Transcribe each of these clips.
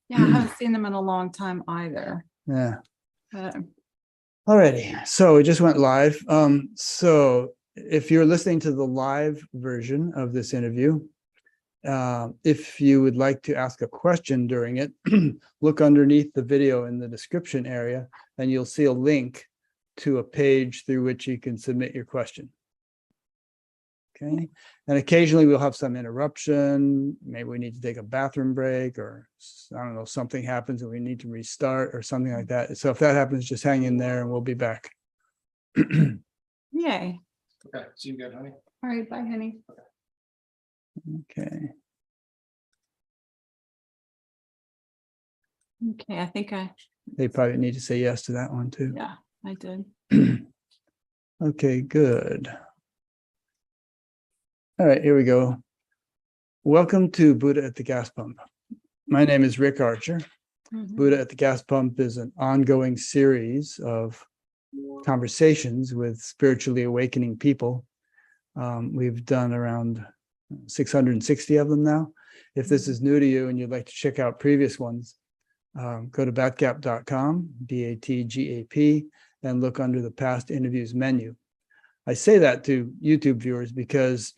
Yeah, I haven't seen them in a long time either. Yeah. But Alrighty. So we just went live. So if you're listening to the live version of this interview, if you would like to ask a question during it, look underneath the video in the description area, and you'll see a link to a page through which you can submit your question. Okay. And occasionally we'll have some interruption. Maybe we need to take a bathroom break, or I don't know, something happens and we need to restart or something like that. So if that happens, just hang in there and we'll be back. yay. Okay, see you good, honey. All right, bye, honey. Okay. Okay, I think They probably need to say yes to that one too. yeah, I did. Okay, good. All right, here we go. Welcome to Buddha at the Gas Pump. My name is Rick Archer. Mhm. Buddha at the Gas Pump is an ongoing series of conversations with spiritually awakening people. We've done around 660 of them now. If this is new to you and you'd like to check out previous ones, go to batgap.com, BATGAP, and look under the past interviews menu. I say that to YouTube viewers because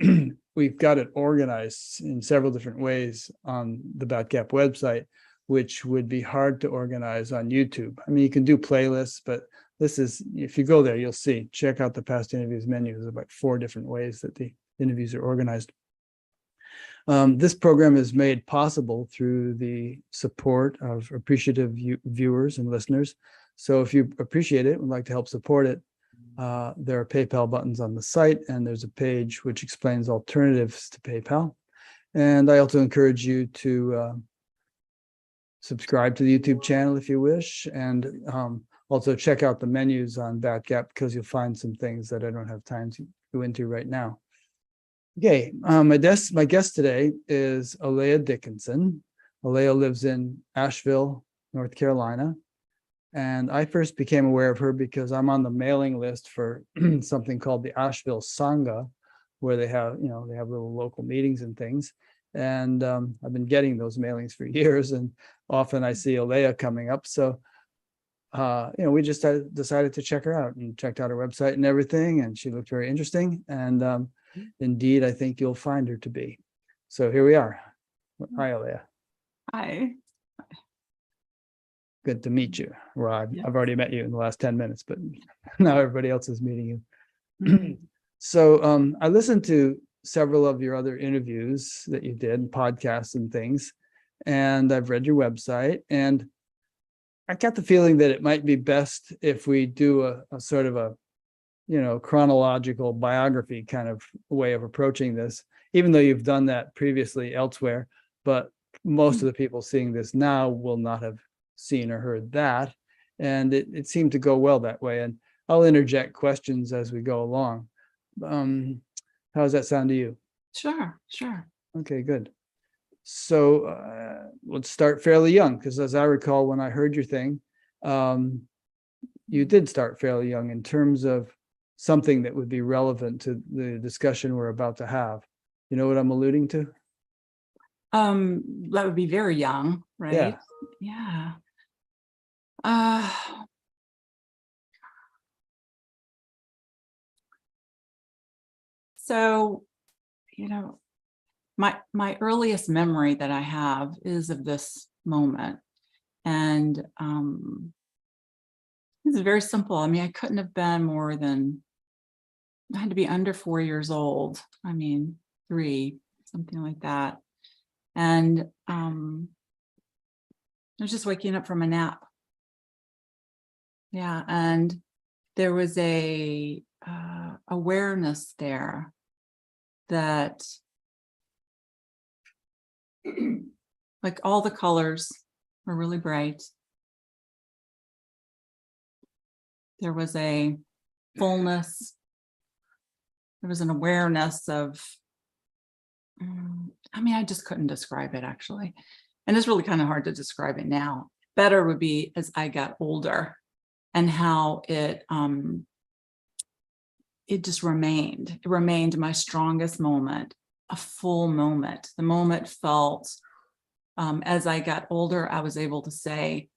we've got it organized in several different ways on the Batgap website, which would be hard to organize on YouTube. I mean, you can do playlists, but this is, if you go there, you'll see, check out the past interviews menu. There's about 4 different ways that the interviews are organized. This program is made possible through the support of appreciative viewers and listeners. So if you appreciate it and would like to help support it, there are PayPal buttons on the site, and there's a page which explains alternatives to PayPal. And I also encourage you to subscribe to the YouTube channel if you wish, and also check out the menus on Batgap, because you'll find some things that I don't have time to go into right now. Okay, my guest today is Alaya Dickinson. Alaya lives in Asheville, North Carolina. And I first became aware of her because I'm on the mailing list for something called the Asheville Sangha, where they have little local meetings and things. And I've been getting those mailings for years, and often I see Alaya coming up. So, we just decided to check her out, and checked out her website and everything. And she looked very interesting. And indeed, I think you'll find her to be. So here we are. Hi, Alaya. Hi. Good to meet you. Well, I've Yeah. already met you in the last 10 minutes, but now everybody else is meeting you. Mhm. So I listened to several of your other interviews that you did, podcasts and things, and I've read your website, and I got the feeling that it might be best if we do a sort of a, chronological biography kind of way of approaching this, even though you've done that previously elsewhere. But most of the people seeing this now will not have seen or heard that. And it seemed to go well that way. And I'll interject questions as we go along. How does that sound to you? Sure. Okay, good. So let's start fairly young, because as I recall, when I heard your thing, you did start fairly young in terms of something that would be relevant to the discussion we're about to have. You know what I'm alluding to? That would be very young, right? Yeah. So, my earliest memory that I have is of this moment. And it's very simple. I mean, I couldn't have been more than, I had to be under 4 years old. I mean, 3, something like that. And I was just waking up from a nap. Yeah, and there was a awareness there that, like, all the colors were really bright. There was a fullness. There was an awareness of, I just couldn't describe it, actually. And it's really kind of hard to describe it now. Better would be as I got older, and how it just remained. It remained my strongest moment, a full moment. The moment felt as I got older, I was able to say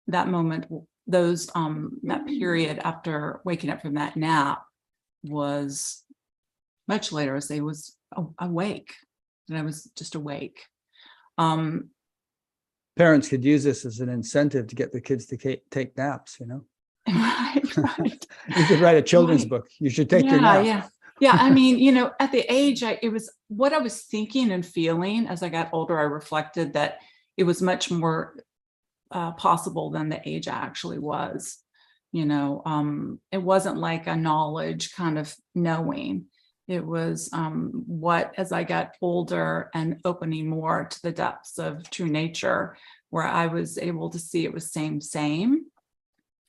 that moment, that period after waking up from that nap was much later, as I was awake, and I was just awake. Parents could use this as an incentive to get the kids to take naps, you know? Right. You could write a children's Right. book. You should take your nap. Yeah. I mean, at the age, it was what I was thinking and feeling as I got older. I reflected that it was much more possible than the age I actually was. It wasn't like a knowledge kind of knowing. It was what, as I got older and opening more to the depths of true nature, where I was able to see it was same,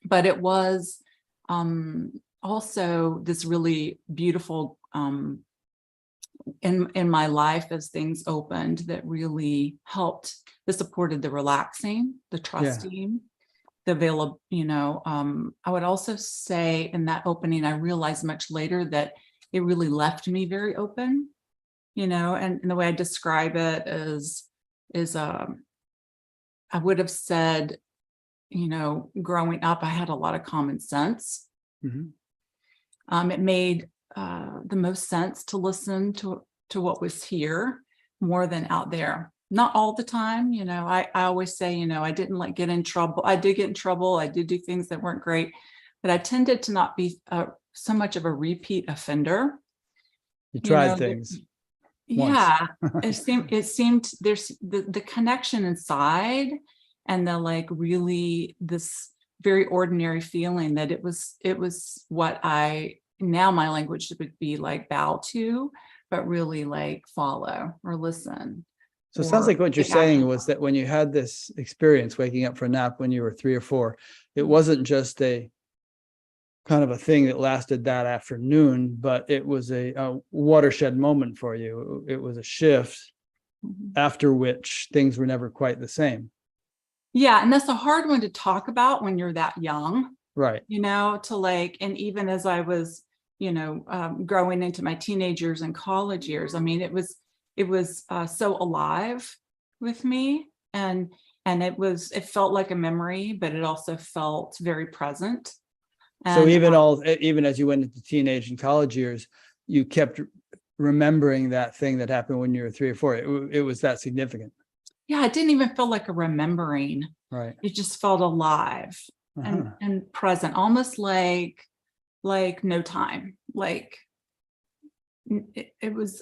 but it was also this really beautiful in my life as things opened that really helped. This supported the relaxing, the trusting, the available, I would also say in that opening, I realized much later that it really left me very open, and the way I describe it is I would have said, growing up, I had a lot of common sense. Mm-hmm. It made the most sense to listen to what was here more than out there. Not all the time, I always say, I didn't get in trouble. I did get in trouble. I did do things that weren't great, but I tended to not be so much of a repeat offender. You tried things. Yeah, it seemed there's the connection inside, and the really this very ordinary feeling that it was what I, now my language would be bow to, but really follow or listen. So it sounds like what you're saying was that when you had this experience waking up for a nap when you were 3 or 4, it wasn't just a kind of a thing that lasted that afternoon, but it was a watershed moment for you. It was a shift after which things were never quite the same. Yeah, and that's a hard one to talk about when you're that young. Right. And even as I was, growing into my teenage years and college years, I mean, it was so alive with me, and it felt like a memory, but it also felt very present. So even as you went into teenage and college years, you kept remembering that thing that happened when you were 3 or 4. It was that significant. Yeah, it didn't even feel like a remembering. Right. It just felt alive and present, almost like no time. It was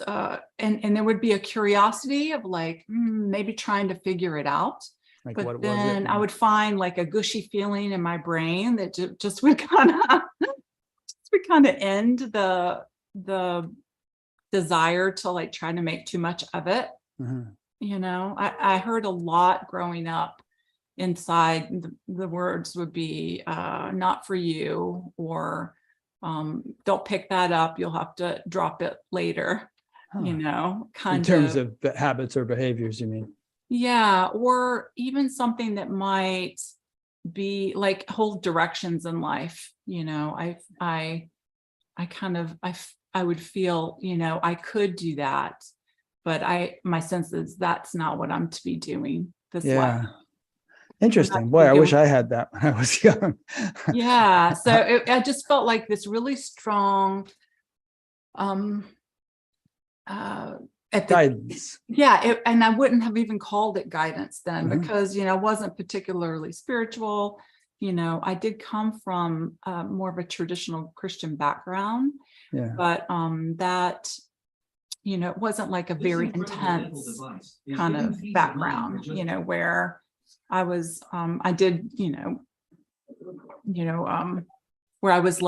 and there would be a curiosity of maybe trying to figure it out. But what then was it? I would find a gushy feeling in my brain that just would kind of end the desire to try to make too much of it. I heard a lot growing up inside. The words would be not for you, or don't pick that up, you'll have to drop it later. In terms of habits or behaviors, you mean? Yeah, or even something that might be whole directions in life. I would feel, I could do that, but my sense is that's not what I'm to be doing this life. Interesting. Boy, I wish I had that when I was young. Yeah. So I just felt like this really strong guidance. And I wouldn't have even called it guidance then, because I wasn't particularly spiritual. I did come from more of a traditional Christian background, but that it wasn't a very intense kind of background, where I was I did where I was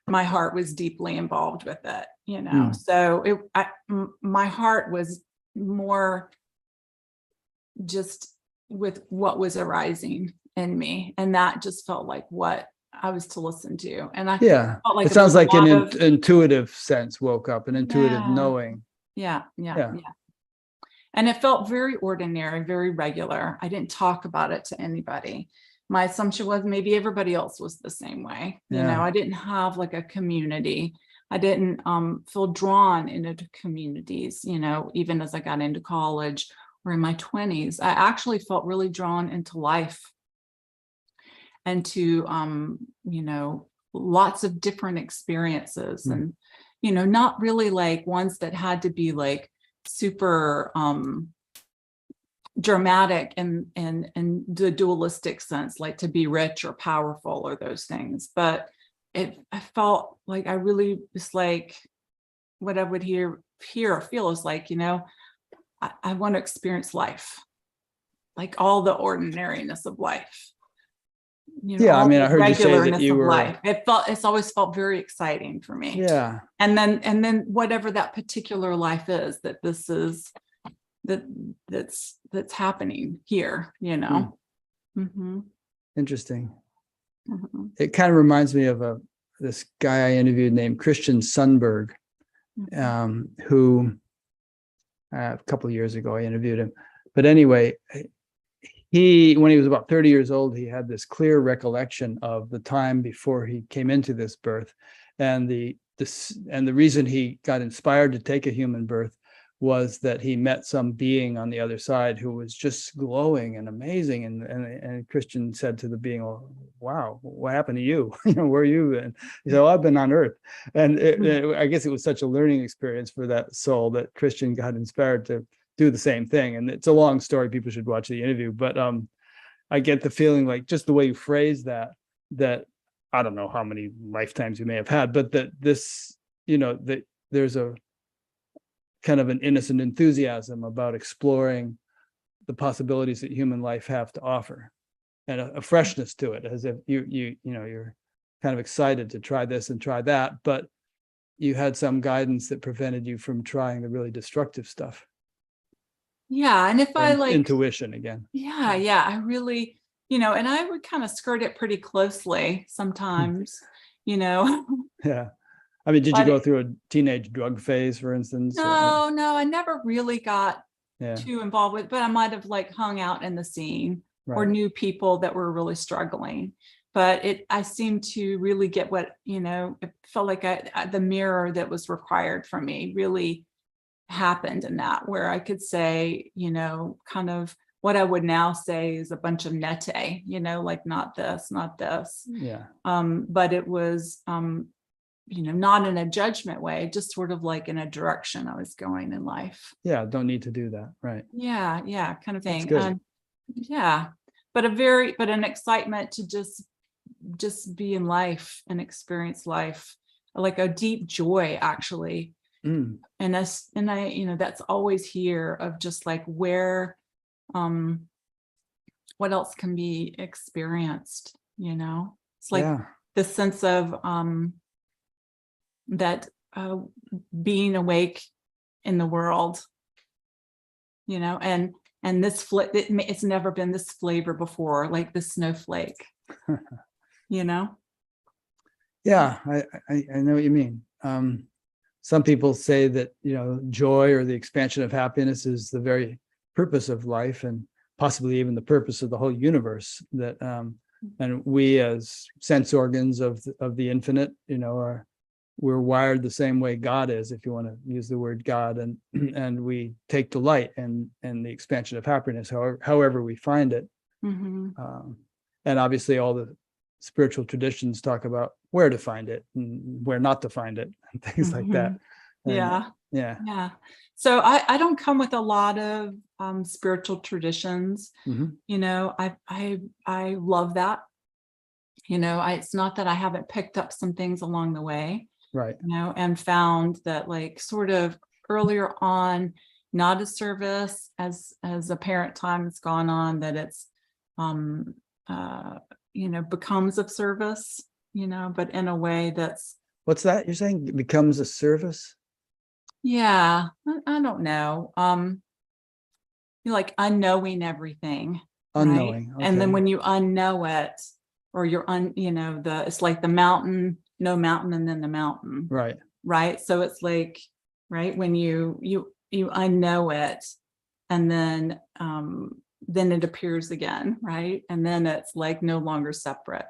my heart was deeply involved with it, so my heart was more just with what was arising in me, and that just felt like what I was to listen to. And I felt like it sounds like an intuitive sense woke up, an intuitive knowing. Yeah. And it felt very ordinary, very regular. I didn't talk about it to anybody. My assumption was maybe everybody else was the same way. I didn't have a community. I didn't feel drawn into communities, even as I got into college, or in my 20s, I actually felt really drawn into life and to, lots of different experiences and, not really like ones that had to be like super dramatic in the dualistic sense, like to be rich or powerful or those things. But I felt like I really was like, what I would hear or feel is like, I want to experience life, like all the ordinariness of life. Yeah, I all mean, the I heard you say that regularness you of were. life. It's always felt very exciting for me. Yeah. And then whatever that particular life is, that this is that's happening here, Mm-hmm. Interesting. Mm-hmm. It kind of reminds me of this guy I interviewed named Christian Sundberg, who a couple of years ago I interviewed him. But anyway, when he was about 30 years old, he had this clear recollection of the time before he came into this birth, and the reason he got inspired to take a human birth was that he met some being on the other side who was just glowing and amazing, and Christian said to the being, "Oh, wow, what happened to you? Where are you?" And he said, "Oh, I've been on Earth." And I guess it was such a learning experience for that soul that Christian got inspired to do the same thing. And it's a long story. People should watch the interview. But I get the feeling, like, just the way you phrase that I don't know how many lifetimes you may have had, but that this, that there's a kind of an innocent enthusiasm about exploring the possibilities that human life have to offer, and a freshness to it, as if you're kind of excited to try this and try that, but you had some guidance that prevented you from trying the really destructive stuff. Yeah. And if I like intuition again. Yeah. I really, and I would kind of skirt it pretty closely sometimes, Yeah. I mean, did you go through a teenage drug phase, for instance? No, I never really got Yeah. too involved with, but I might have like hung out in the scene or Right. knew people that were really struggling. But I seemed to really get what, it felt like the mirror that was required from me really happened in that, where I could say, kind of what I would now say is a bunch of nete, like not this. Yeah. But it was, not in a judgment way, just sort of like in a direction I was going in life. Yeah. Don't need to do that. Right. Yeah, kind of thing. That's good. Yeah, but an excitement to just be in life and experience life, like a deep joy, actually. Mm. And I, that's always here, of just like where, what else can be experienced, it's like the sense of, that being awake in the world, and this it's never been this flavor before, like the snowflake. Yeah, I know what you mean. Some people say that, joy or the expansion of happiness is the very purpose of life, and possibly even the purpose of the whole universe. That and we, as sense organs of the infinite, we're wired the same way God is, if you want to use the word God, and we take delight in the expansion of happiness, however we find it. Mm-hmm. And obviously all the spiritual traditions talk about where to find it and where not to find it, and things like that. And, yeah. So I don't come with a lot of spiritual traditions. Mm-hmm. I love that. It's not that I haven't picked up some things along the way. Right. And found that, like, sort of earlier on, not a service as a parent time has gone on, that it's becomes of service, but in a way that's. What's that you're saying? It becomes a service? Yeah, I don't know. You're like unknowing everything. Unknowing. Right? Okay. And then when you unknow it, or you're it's like the mountain, no mountain, and then the mountain. Right. Right. So it's like, right, when you unknow it, and then it appears again, right? And then it's like no longer separate.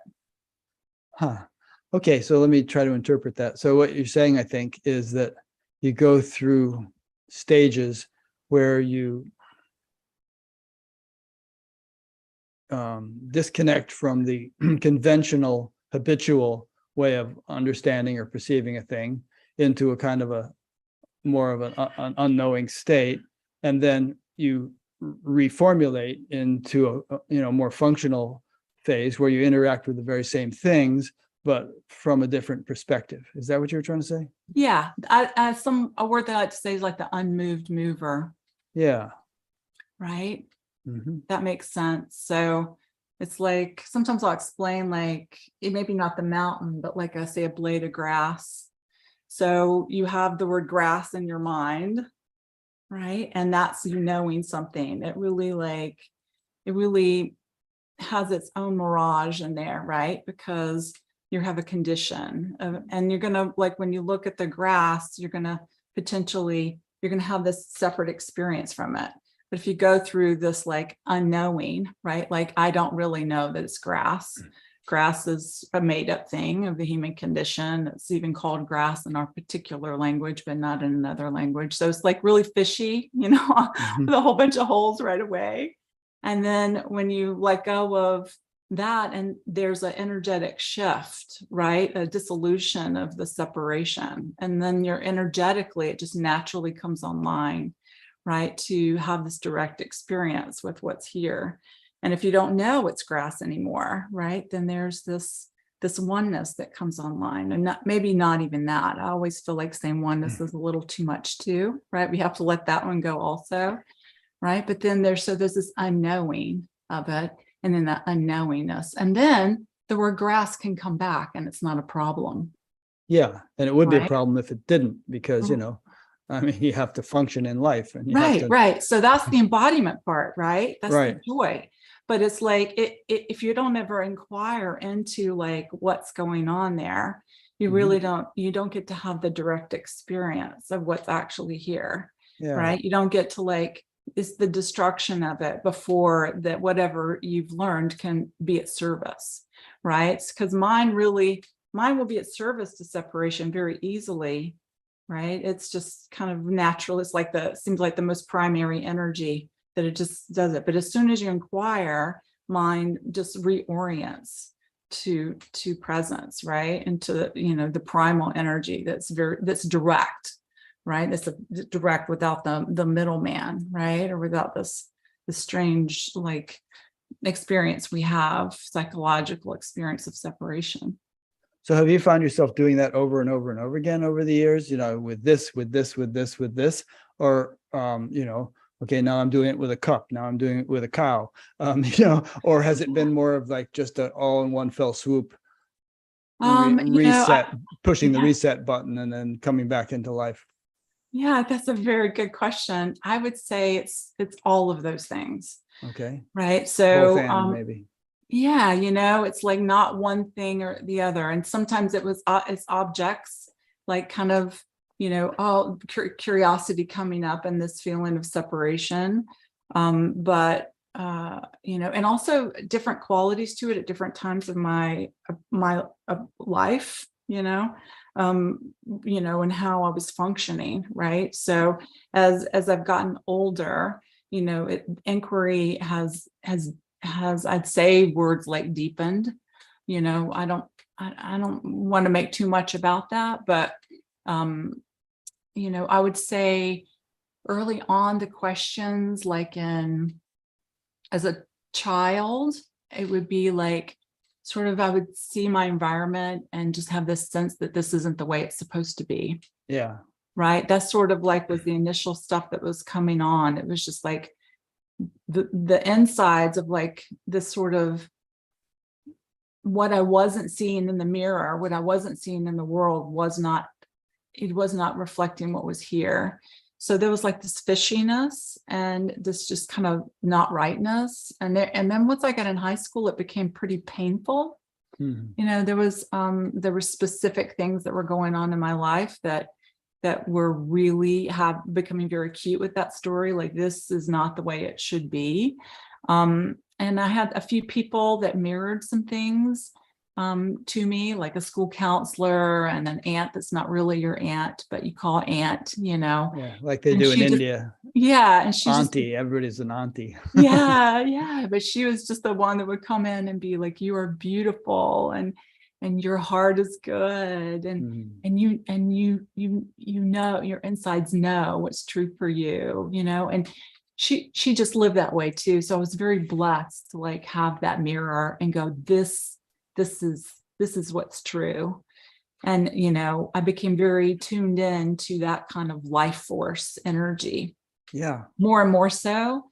Huh. Okay, so let me try to interpret that. So what you're saying, I think, is that you go through stages where you disconnect from the conventional, habitual way of understanding or perceiving a thing into a kind of a more of an unknowing state, and then you reformulate into a more functional phase where you interact with the very same things, but from a different perspective. Is that what you were trying to say? Yeah, a word that I like to say is like the unmoved mover, Yeah. right? Mm-hmm. That makes sense. So it's like sometimes I'll explain, like, it may be not the mountain, but like I say, a blade of grass. So you have the word grass in your mind, right? And that's you knowing something. It really has its own mirage in there, right? Because you have a condition and you're going to, like, when you look at the grass, you're going to have this separate experience from it. But if you go through this like unknowing, right? Like, I don't really know that it's grass. Grass is a made up thing of the human condition. It's even called grass in our particular language, but not in another language. So it's like really fishy, with a whole bunch of holes right away. And then when you let go of that, and there's an energetic shift, right? A dissolution of the separation. And then you're energetically, it just naturally comes online, right? To have this direct experience with what's here. And if you don't know it's grass anymore, right? Then there's this oneness that comes online, and maybe not even that. I always feel like saying oneness is a little too much too, right? We have to let that one go also, right? But then there's this unknowing of it, and then that unknowingness, and then the word grass can come back, and it's not a problem. Yeah, and it would be a Right. problem if it didn't, because you have to function in life, and you have to. Right. So that's the embodiment part, right? That's Right. the joy. But it's like if you don't ever inquire into like what's going on there, you really don't get to have the direct experience of what's actually here. Yeah. Right. You don't get to like, it's the destruction of it before that whatever you've learned can be at service. Right. Because mine will be at service to separation very easily. Right. It's just kind of natural. It's like seems like the most primary energy that it just does it. But as soon as you inquire, mind just reorients to presence, right? Into the primal energy that's direct, right? That's direct without the middleman, right? Or without this strange like experience we have, psychological experience of separation. So have you found yourself doing that over and over and over again over the years, with this, or, okay, now I'm doing it with a cup, now I'm doing it with a cow, or has it been more of like just all in one fell swoop, reset, pushing the reset button and then coming back into life? Yeah, that's a very good question. I would say it's all of those things. Okay. Right. So both and maybe. Yeah, it's like not one thing or the other. And sometimes it's objects, like kind of, all curiosity coming up and this feeling of separation. But and also different qualities to it at different times of my life, and how I was functioning. Right. So as I've gotten older, inquiry has I'd say words like deepened. I don't want to make too much about that, but I would say early on the questions, like as a child, it would be like sort of I would see my environment and just have this sense that this isn't the way it's supposed to be. Yeah. Right. That's sort of like was the initial stuff that was coming on. It was just like the insides of like this sort of what I wasn't seeing in the mirror, what I wasn't seeing in the world was not reflecting what was here. So there was like this fishiness and this just kind of not rightness. And then once I got in high school, it became pretty painful. Mm-hmm. There were specific things that were going on in my life that were really becoming very acute with that story. Like, this is not the way it should be. And I had a few people that mirrored some things to me, like a school counselor and an aunt that's not really your aunt, but you call aunt, you know. Yeah, like they And do in she just- India. Yeah, and she just Auntie, everybody's an auntie. yeah, but she was just the one that would come in and be like, you are beautiful, and your heart is good, and you know, your insides know what's true for you, you know. And she just lived that way too. So I was very blessed to like have that mirror and go, this is what's true. And you know, I became very tuned in to that kind of life force energy. Yeah. More and more so.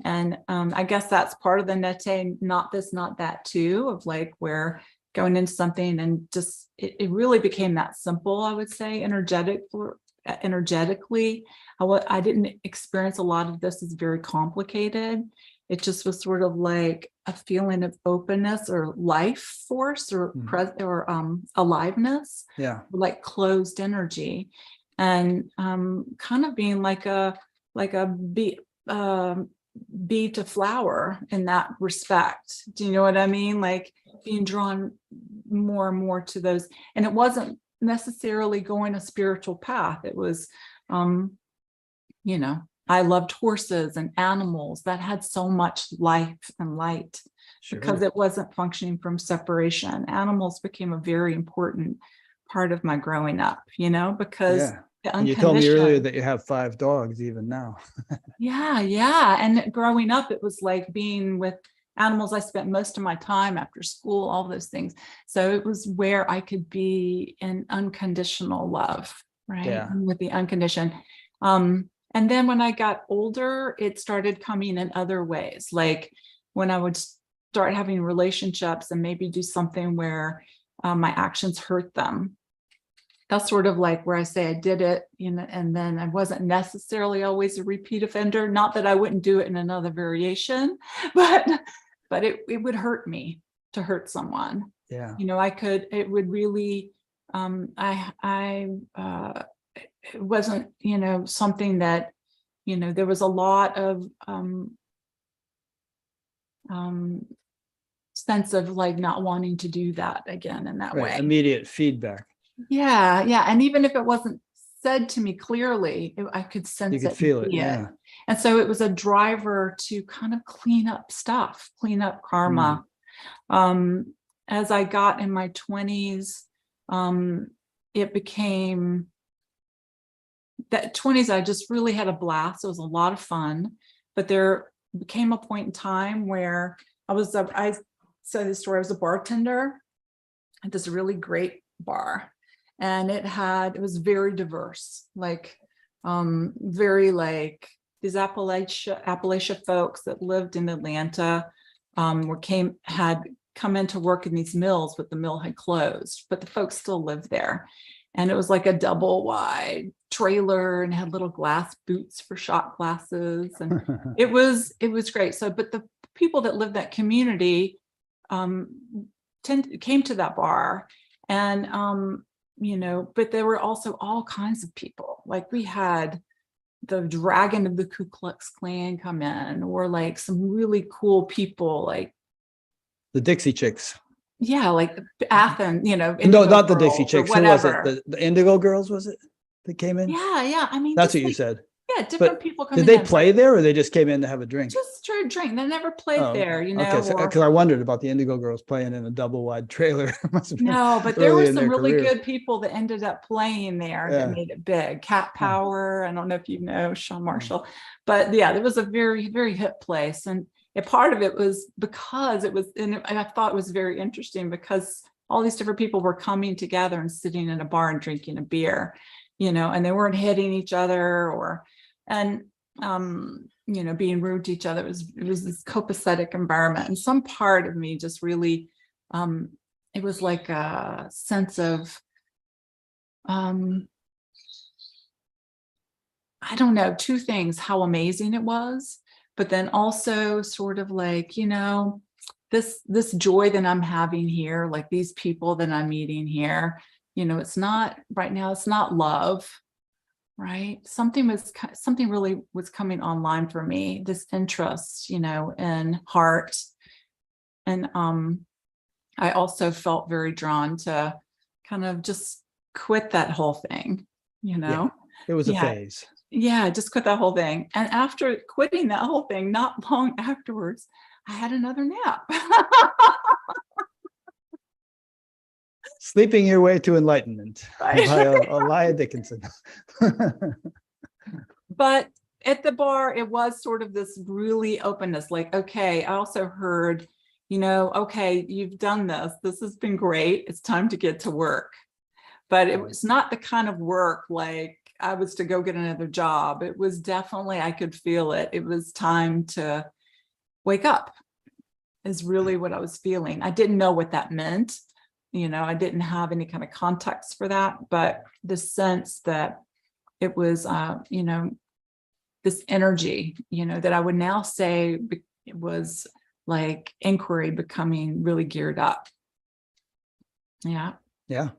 And I guess that's part of the nete, not this, not that too, of like where going into something and just, it really became that simple, I would say, energetically. I didn't experience a lot of this as very complicated. It just was sort of like a feeling of openness or life force or aliveness, Yeah. like closed energy, and kind of being like a bee to flower in that respect. Do you know what I mean? Like being drawn more and more to those. And it wasn't necessarily going a spiritual path. It was, you know, I loved horses and animals that had so much life and light because it wasn't functioning from separation. Animals became a very important part of my growing up, you know, because and you told me earlier that you have 5 dogs even now. Yeah. And growing up, it was like being with animals. I spent most of my time after school, all those things. So it was where I could be in unconditional love, right? Yeah. With the unconditioned. And then when I got older, it started coming in other ways. Like when I would start having relationships and maybe do something where my actions hurt them. That's sort of like where I say I did it, you know, and then I wasn't necessarily always a repeat offender. Not that I wouldn't do it in another variation, but it would hurt me to hurt someone. Yeah. You know, it would really, it wasn't, you know, something that, you know, there was a lot of sense of like not wanting to do that again in that way. Immediate feedback. Yeah. And even if it wasn't said to me clearly, I could sense You could feel it. Yeah. And so it was a driver to kind of clean up stuff, clean up karma. As I got in my 20s, it became that 20s, I just really had a blast. It was a lot of fun, but there became a point in time where I said this story, I was a bartender at this really great bar. And it was very diverse, like very like these Appalachia folks that lived in Atlanta had come into work in these mills, but the mill had closed, but the folks still lived there. And it was like a double wide trailer and had little glass boots for shot glasses. And it was great. So, but the people that lived that community came to that bar, and you know, but there were also all kinds of people. Like we had the dragon of the Ku Klux Klan come in, or like some really cool people, like the Dixie Chicks. Yeah, like Athens, you know. No, not the Dixie Chicks. Who was it? The Indigo Girls, was it? That came in? Yeah. I mean, that's what you said. Yeah, different people come in. Did they play there, or they just came in to have a drink? Just to drink. They never played there, you know. Okay, because I wondered about the Indigo Girls playing in a double wide trailer. No, but there were some really good people that ended up playing there that made it big. Cat Power. I don't know if you know Sean Marshall, but yeah, there was a very, very hip place. And a part of it was because it was, and I thought it was very interesting because all these different people were coming together and sitting in a bar and drinking a beer, you know, and they weren't hitting each other you know, being rude to each other. It was this copacetic environment. And some part of me just really, it was like a sense of, I don't know, two things, how amazing it was, but then also sort of like, you know, this joy that I'm having here, like these people that I'm meeting here, you know, it's not right now, it's not love, right? Something really was coming online for me, this interest, you know, in heart. And I also felt very drawn to kind of just quit that whole thing, you know? It was a Yeah. phase. Yeah, just quit that whole thing. And after quitting that whole thing, not long afterwards, I had another nap. Sleeping Your Way to Enlightenment Right. by Alaya Dickinson. But at the bar, it was sort of this really openness, like, okay, I also heard, okay, you've done this. This has been great. It's time to get to work. But it was not the kind of work like I was to go get another job. It was definitely, I could feel it. It was time to wake up, is really what I was feeling. I didn't know what that meant. I didn't have any kind of context for that, but the sense that it was, this energy, that I would now say it was like inquiry becoming really geared up. Yeah. Yeah.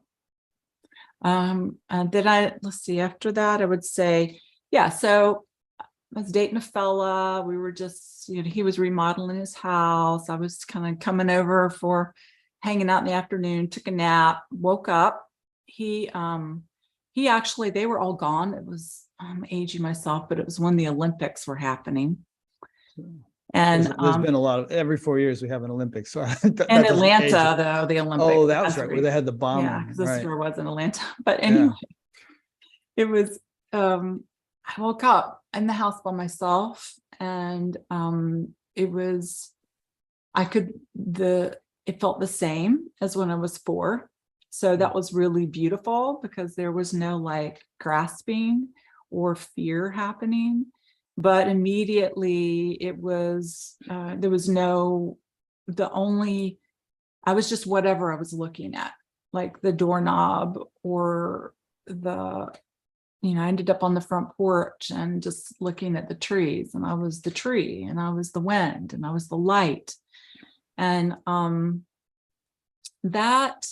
And then let's see, after that, I would say, yeah, so I was dating a fella. We were just, he was remodeling his house. I was kind of coming over for hanging out in the afternoon, took a nap, woke up. He actually, they were all gone. It was, I'm aging myself, but it was when the Olympics were happening. And there's been a lot of, every 4 years we have an Olympics. So in Atlanta, though, the Olympics. Oh, that was right, where they had the bombing. Yeah, because this right. store was in Atlanta. But anyway, it was, I woke up in the house by myself, and it was, it felt the same as when I was 4. So that was really beautiful because there was no like grasping or fear happening. But immediately it was, there was I was just whatever I was looking at, like the doorknob or I ended up on the front porch and just looking at the trees, and I was the tree, and I was the wind, and I was the light. And that,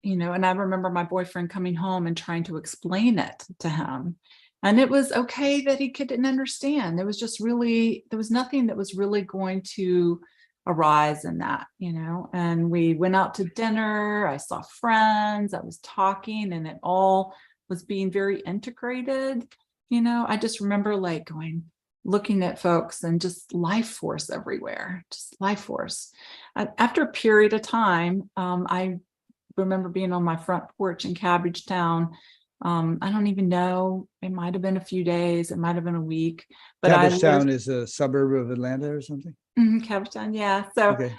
and I remember my boyfriend coming home and trying to explain it to him. And it was okay that he couldn't understand. There was nothing that was really going to arise in that, and we went out to dinner. I saw friends, I was talking, and it all was being very integrated. I just remember like looking at folks and just life force everywhere, just life force. After a period of time, I remember being on my front porch in Cabbagetown. I don't even know. It might have been a few days. It might have been a week. But Cabbagetown is a suburb of Atlanta or something? Cabbagetown, yeah. So okay.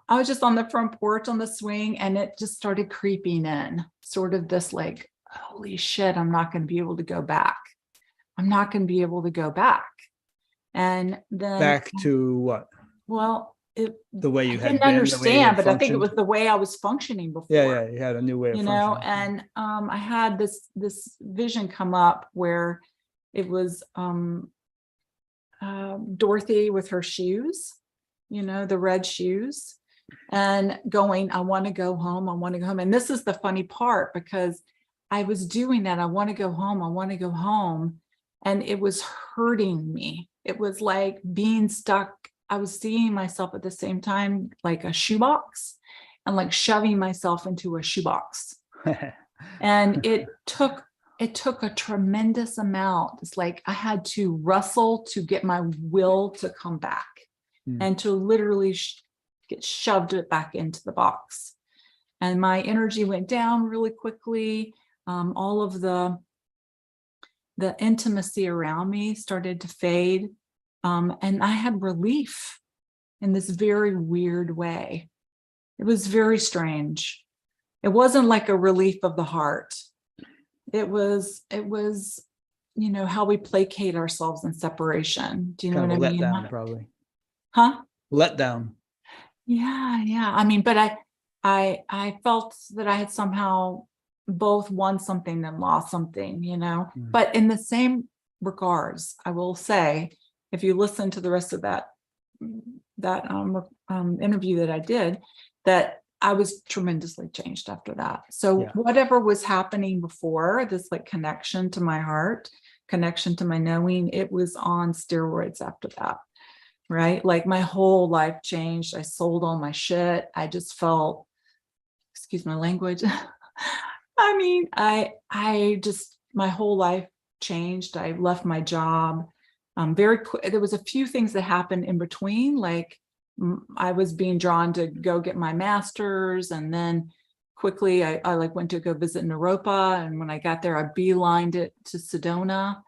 I was just on the front porch on the swing, and it just started creeping in. Sort of this like, holy shit, I'm not going to be able to go back. I'm not going to be able to go back. And then back to what? Well, the way you had didn't been, understand, but I think it was the way I was functioning before. Yeah, you had a new way of functioning. And I had this vision come up where it was Dorothy with her shoes, the red shoes, and going, I want to go home. I want to go home. And this is the funny part, because I was doing that. I want to go home. I want to go home. And it was hurting me. It was like being stuck. I was seeing myself at the same time like a shoebox, and like shoving myself into a shoebox. And it took a tremendous amount. It's like I had to wrestle to get my will to come back and to literally get shoved it back into the box. And my energy went down really quickly. All of the intimacy around me started to fade. And I had relief in this very weird way. It was very strange. It wasn't like a relief of the heart. It was, how we placate ourselves in separation. Do you know what I mean? Letdown, probably. Huh? Letdown. Yeah. I mean, but I felt that I had somehow both won something and lost something, But in the same regards, I will say, if you listen to the rest of that interview that I did, that I was tremendously changed after that. So whatever was happening before, this like connection to my heart, connection to my knowing, it was on steroids after that. right? Like my whole life changed. I sold all my shit. I just felt, excuse my language. I mean, I just, my whole life changed. I left my job very quick. There was a few things that happened in between, like I was being drawn to go get my master's, and then quickly I like went to go visit Naropa, and when I got there, I beelined it to Sedona.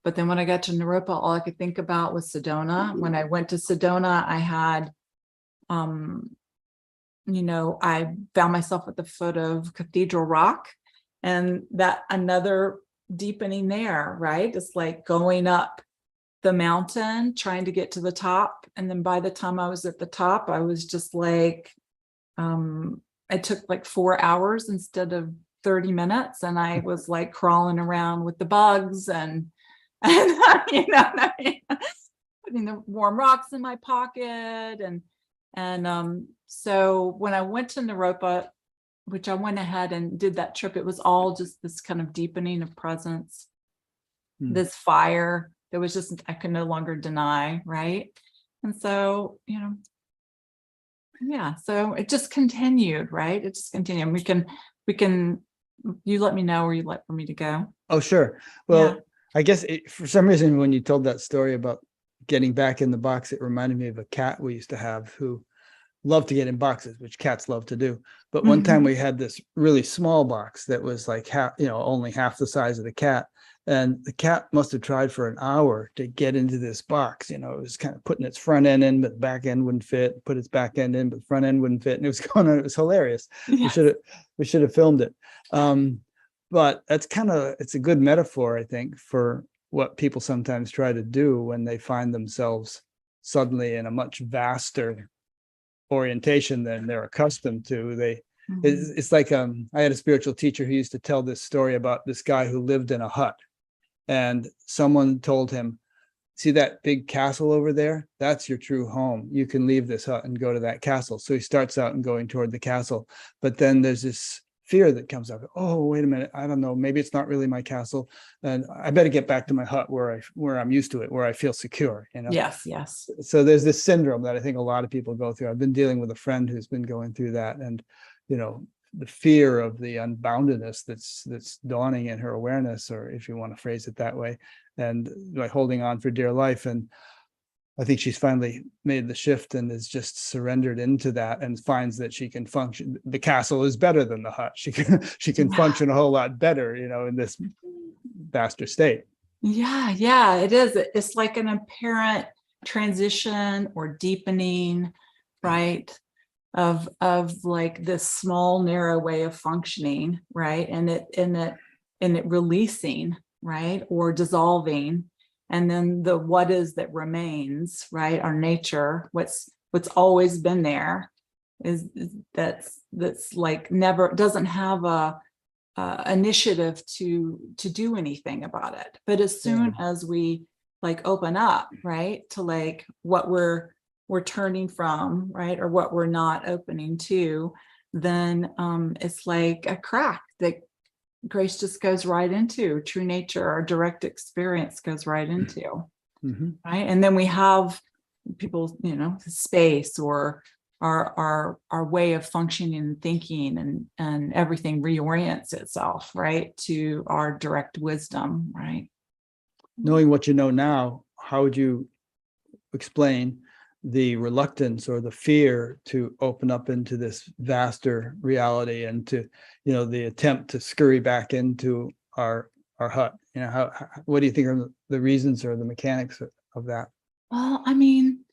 But then when I got to Naropa, all I could think about was Sedona. When I went to Sedona, I had you know, I found myself at the foot of Cathedral Rock, and that another deepening there, right? It's like going up the mountain, trying to get to the top. And then by the time I was at the top, I was just like, it took like 4 hours instead of 30 minutes. And I was like crawling around with the bugs and you know, putting the warm rocks in my pocket. And so when I went to Naropa, which I went ahead and did that trip, it was all just this kind of deepening of presence, this fire that was just, I could no longer deny, right? And so, you know, yeah, so it just continued, right? It just continued. We can, you let me know where you'd like for me to go. Oh, sure. Well, I guess for some reason, when you told that story about getting back in the box, it reminded me of a cat we used to have who loved to get in boxes, which cats love to do. But one time we had this really small box that was like half, you know, only half the size of the cat. And the cat must have tried for an hour to get into this box. You know, it was kind of putting its front end in, but the back end wouldn't fit, put its back end in, but the front end wouldn't fit. And it was going on, it was hilarious. Yes. We should have filmed it. But that's it's a good metaphor, I think, for what people sometimes try to do when they find themselves suddenly in a much vaster orientation than they're accustomed to. It's like I had a spiritual teacher who used to tell this story about this guy who lived in a hut, and someone told him, see that big castle over there? That's your true home. You can leave this hut and go to that castle. So he starts out and going toward the castle, but then there's this fear that comes up. Oh, wait a minute. I don't know. Maybe it's not really my castle. And I better get back to my hut where I'm used to it, where I feel secure, you know? Yes, yes. So there's this syndrome that I think a lot of people go through. I've been dealing with a friend who's been going through that, and, you know, the fear of the unboundedness that's dawning in her awareness, or if you want to phrase it that way, and like holding on for dear life. And I think she's finally made the shift and is just surrendered into that, and finds that she can function. The castle is better than the hut. She can function a whole lot better, you know, in this vaster state. Yeah, it is. It's like an apparent transition or deepening, right? Of like this small, narrow way of functioning, right? And it releasing, right? Or dissolving. And then the what is that remains, right? Our nature, what's always been there, is that's like never, doesn't have a initiative to do anything about it. But as soon as we like open up, right, to like what we're turning from, right, or what we're not opening to, then it's like a crack that grace just goes right into. True nature, our direct experience goes right into, right? And then we have people, you know, space, or our way of functioning and thinking, and everything reorients itself, right, to our direct wisdom, right? Knowing what you know now, how would you explain the reluctance or the fear to open up into this vaster reality, and to, you know, the attempt to scurry back into our hut? You know, what do you think are the reasons or the mechanics of that? Well, I mean,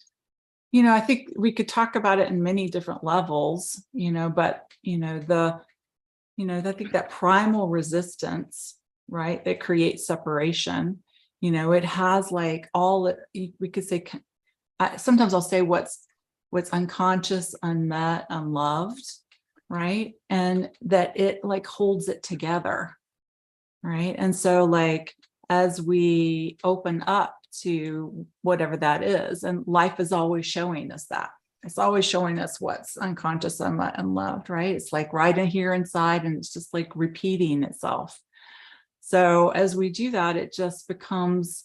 you know, I think we could talk about it in many different levels, you know, but, you know, I think that primal resistance, right, that creates separation, you know, it has like we could say, sometimes I'll say what's unconscious, unmet, unloved, right? And that it like holds it together, right? And so like, as we open up to whatever that is, and life is always showing us that. It's always showing us what's unconscious, unmet, unloved, right? It's like right in here inside, and it's just like repeating itself. So as we do that, it just becomes,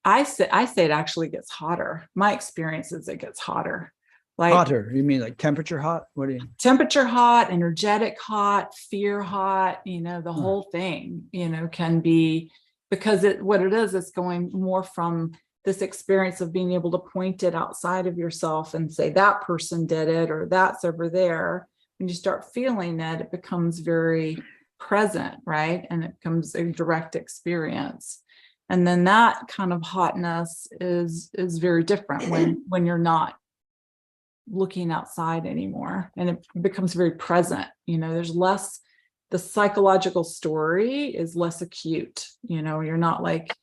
I say it actually gets hotter. My experience is it gets hotter. Like Hotter? You mean like temperature hot? What do you? temperature hot, energetic hot, fear hot, the whole thing, can be, because what it is, it's going more from this experience of being able to point it outside of yourself and say that person did it or that's over there. When you start feeling it, it becomes very present, right? And it becomes a direct experience. And then that kind of hotness is very different when you're not looking outside anymore, and it becomes very present. There's less, the psychological story is less acute. You're not like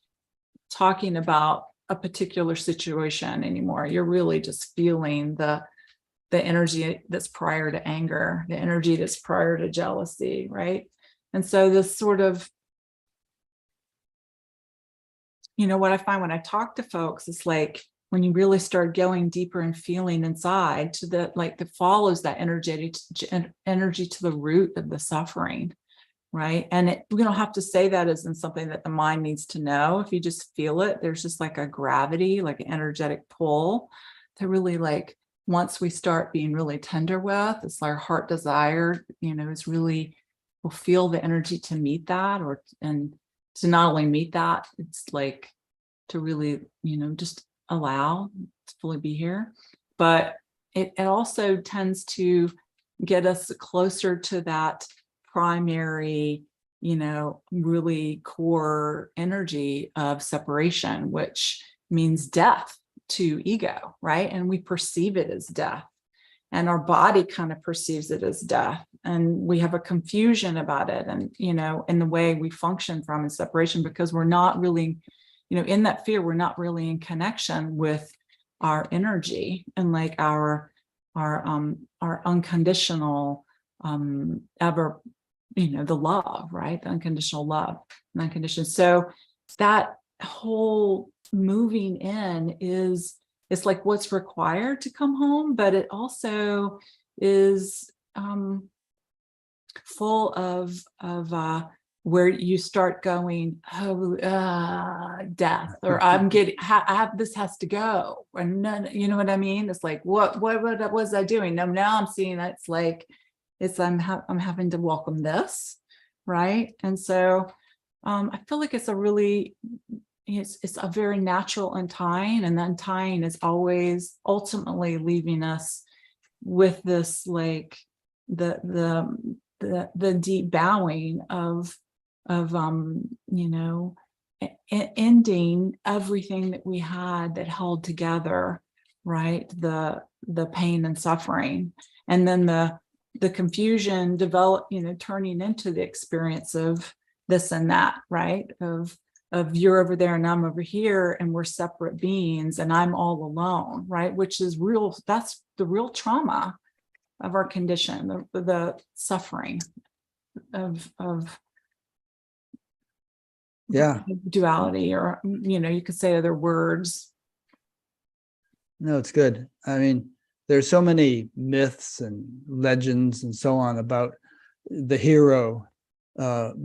talking about a particular situation anymore. You're really just feeling the energy that's prior to anger, the energy that's prior to jealousy, right? And so this sort of, what I find when I talk to folks is like, when you really start going deeper and feeling inside to the, like, that follows that energy to the root of the suffering, right? And we don't have to say that as in something that the mind needs to know. If you just feel it, there's just like a gravity, like an energetic pull to really, like, once we start being really tender with, it's our heart desire, is really, we'll feel the energy to meet that, and to not only meet that, it's like to really, just allow to fully be here. But it also tends to get us closer to that primary, really core energy of separation, which means death to ego, right? And we perceive it as death, and our body kind of perceives it as death, and we have a confusion about it, and in the way we function from in separation, because we're not really, in that fear, we're not really in connection with our energy and like our unconditional ever, the love, right? The unconditional love and unconditional. So that whole moving in it's like what's required to come home, but it also is full of where you start going, death, or I'm getting, this has to go, or none, you know what I mean? It's like, what was I doing? Now I'm seeing that it's like, I'm having to welcome this, right? And so I feel like it's a really, it's a very natural untying, and the untying is always ultimately leaving us with this, like, the deep bowing of ending everything that we had that held together, right? The pain and suffering, and then the confusion develop, turning into the experience of this and that, right? Of you're over there and I'm over here, and we're separate beings, and I'm all alone, right? Which is real. That's the real trauma of our condition, the suffering of Yeah. duality, or you could say other words. No, it's good. I mean, there's so many myths and legends and so on about the hero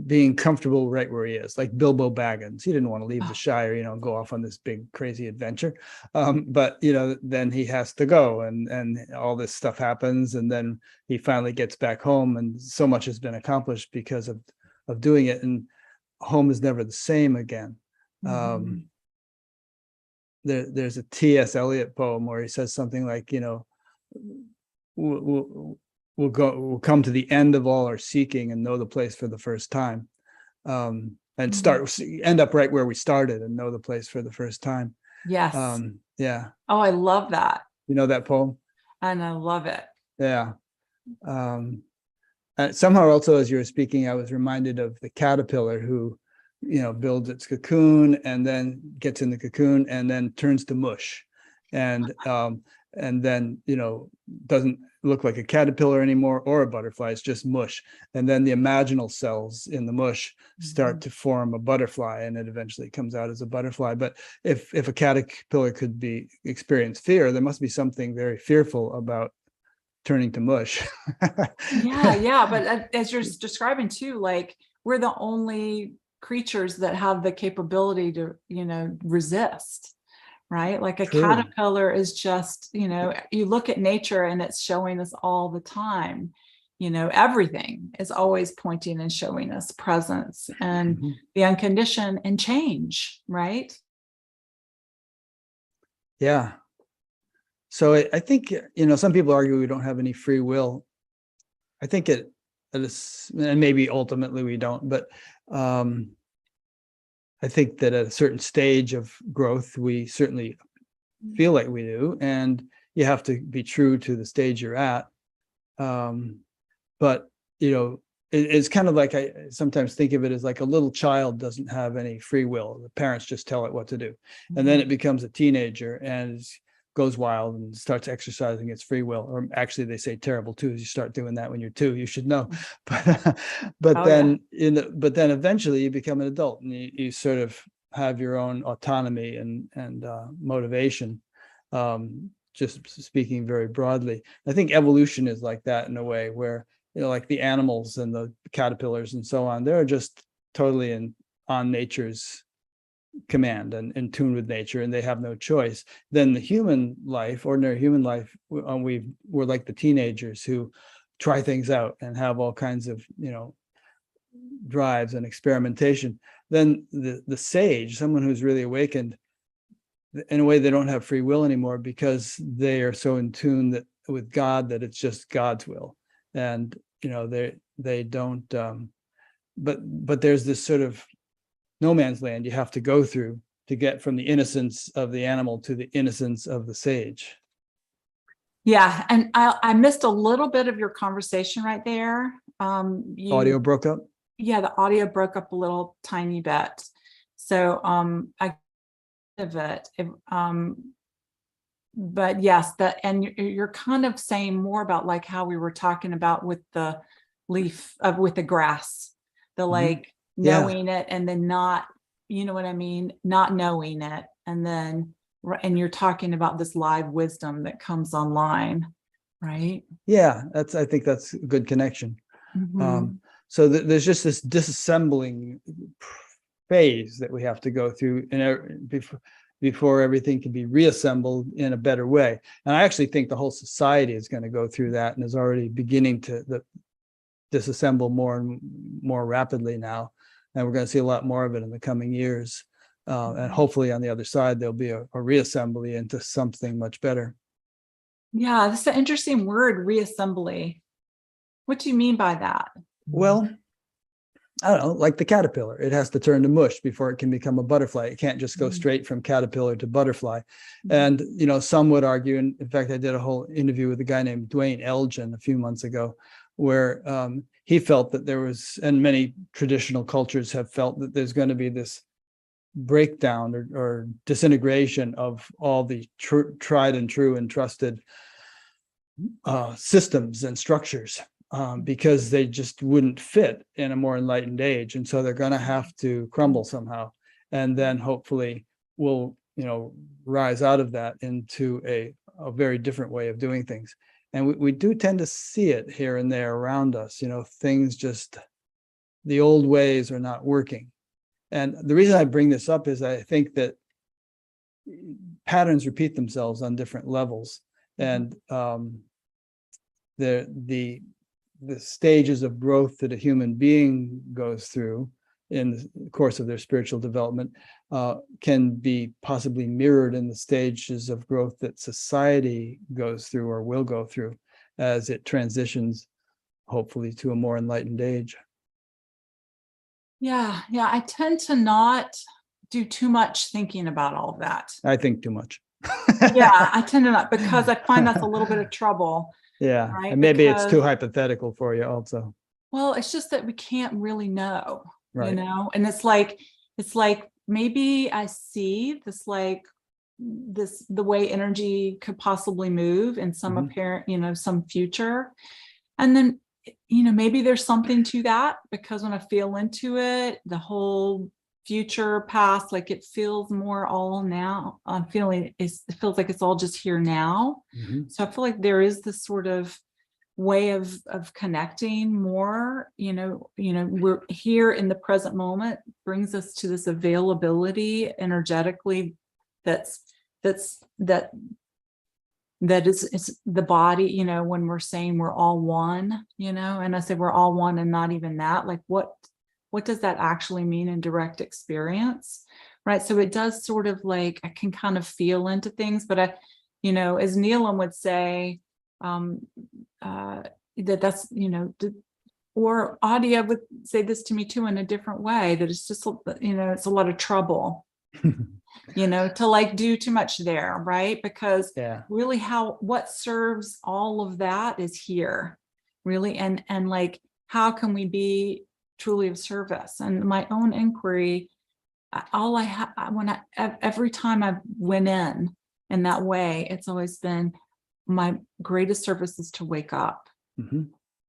being comfortable right where he is, like Bilbo Baggins. He didn't want to leave the Shire, go off on this big crazy adventure, but then he has to go, and all this stuff happens, and then he finally gets back home, and so much has been accomplished because of doing it, and home is never the same again. There's a T.S. Eliot poem where he says something like, we'll come to the end of all our seeking and know the place for the first time, and end up right where we started and know the place for the first time. Yes. Yeah. Oh, I love that. You know that poem? And I love it. Yeah. And somehow also, as you were speaking, I was reminded of the caterpillar who, builds its cocoon and then gets in the cocoon and then turns to mush, and then, doesn't look like a caterpillar anymore or a butterfly. It's just mush. And then the imaginal cells in the mush start to form a butterfly, and it eventually comes out as a butterfly. But if a caterpillar could experience fear, there must be something very fearful about turning to mush. Yeah. But as you're describing too, like, we're the only creatures that have the capability to, resist, right? Like a True. caterpillar is just, you look at nature and it's showing us all the time, everything is always pointing and showing us presence and Mhm. the unconditioned and change, right? Yeah. So I think, some people argue we don't have any free will. I think it is, and maybe ultimately we don't, but I think that at a certain stage of growth, we certainly feel like we do, and you have to be true to the stage you're at. But it's kind of like, I sometimes think of it as like a little child doesn't have any free will. The parents just tell it what to do, and then it becomes a teenager and goes wild and starts exercising its free will. Or actually, they say terrible twos. You start doing that when you're 2. You should know, but Oh, then eventually you become an adult and you sort of have your own autonomy and motivation. Just speaking very broadly, I think evolution is like that in a way where, like the animals and the caterpillars and so on, they're just totally on nature's command and in tune with nature, and they have no choice. Then the human life, ordinary human life, we're like the teenagers who try things out and have all kinds of, drives and experimentation. Then the sage, someone who's really awakened, in a way, they don't have free will anymore because they are so in tune with God that it's just God's will. And they don't but there's this sort of no man's land you have to go through to get from the innocence of the animal to the innocence of the sage. Yeah, and I missed a little bit of your conversation right there. Audio broke up. Yeah, the audio broke up a little tiny bit. So I of it. But yes, and you're kind of saying more about like how we were talking about with the leaf of with the grass, the like knowing it and then not, you know what I mean, not knowing it, and then and you're talking about this live wisdom that comes online, right? Yeah, I think that's a good connection. So there's just this disassembling phase that we have to go through before everything can be reassembled in a better way. And I actually think the whole society is going to go through that and is already beginning to disassemble more and more rapidly now. And we're going to see a lot more of it in the coming years. And hopefully on the other side, there'll be a reassembly into something much better. Yeah, that's an interesting word, reassembly. What do you mean by that? Well, I don't know, like the caterpillar, it has to turn to mush before it can become a butterfly. It can't just go straight from caterpillar to butterfly. And, some would argue, and in fact, I did a whole interview with a guy named Dwayne Elgin a few months ago, where he felt that there was, and many traditional cultures have felt that there's going to be this breakdown or disintegration of all the tried and true and trusted systems and structures. Because they just wouldn't fit in a more enlightened age. And so they're going to have to crumble somehow. And then hopefully we'll, rise out of that into a very different way of doing things. And we do tend to see it here and there around us, things just, the old ways are not working. And the reason I bring this up is I think that patterns repeat themselves on different levels. And the stages of growth that a human being goes through in the course of their spiritual development can be possibly mirrored in the stages of growth that society goes through or will go through as it transitions, hopefully, to a more enlightened age. Yeah, I tend to not do too much thinking about all of that. I think too much. Yeah, I tend to not, because I find that's a little bit of trouble. Yeah, right? and maybe it's too hypothetical for you also. Well, it's just that we can't really know, Right. And it's like maybe I see this the way energy could possibly move in some apparent, some future. And then, maybe there's something to that, because when I feel into it, the whole future past, like it feels more all now. I'm feeling it feels like it's all just here now. So I feel like there is this sort of way of connecting more, we're here in the present moment, brings us to this availability energetically that is it's the body, when we're saying we're all one, and I say we're all one and not even that, like what does that actually mean in direct experience? Right. So it does sort of like, I can kind of feel into things, but as Neelam would say, that's, or Adia would say this to me too in a different way, that it's just, it's a lot of trouble, to like do too much there, right? Because really what serves all of that is here, really. And like, how can we be truly of service? And my own inquiry, every time I went in that way, it's always been my greatest service is to wake up,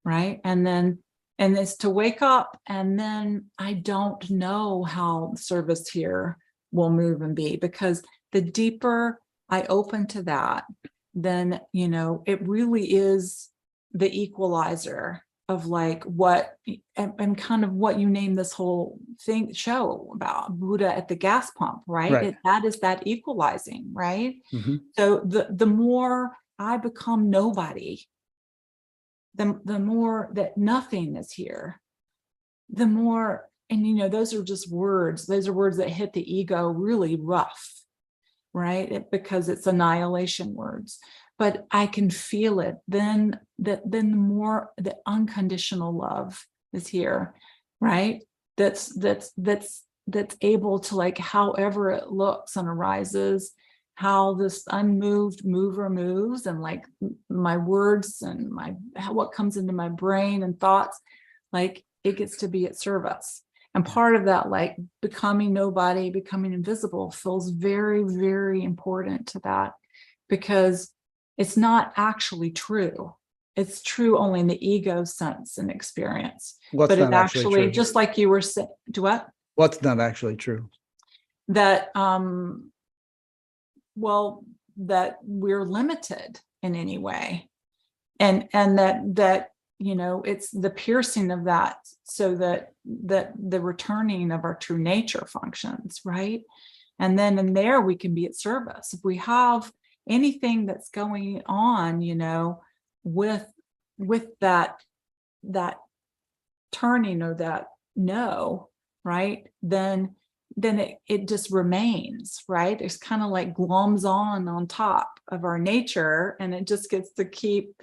right? And it's to wake up, and then I don't know how service here will move and be, because the deeper I open to that, then, it really is the equalizer of like what, and kind of what you name this whole show about Buddha at the gas pump, right? That is that equalizing, right? So the more I become nobody, the more that nothing is here, the more, and those are just words. Those are words that hit the ego really rough, right? Because it's annihilation words. But I can feel it. Then the more the unconditional love is here, right? That's able to, like, however it looks and arises, how this unmoved mover moves, and like my words and what comes into my brain and thoughts, like it gets to be at service. And part of that, like becoming nobody, becoming invisible, feels very, very important to that, because it's not actually true. It's true only in the ego sense and experience. But it actually, just like you were saying, what? What's not actually true? That, that we're limited in any way. And that, it's the piercing of that, so that the returning of our true nature functions, right? And then in there, we can be at service. If we have anything that's going on, with that turning or that no, right? Then it just remains, right? It's kind of like gloms on top of our nature, and it just gets to keep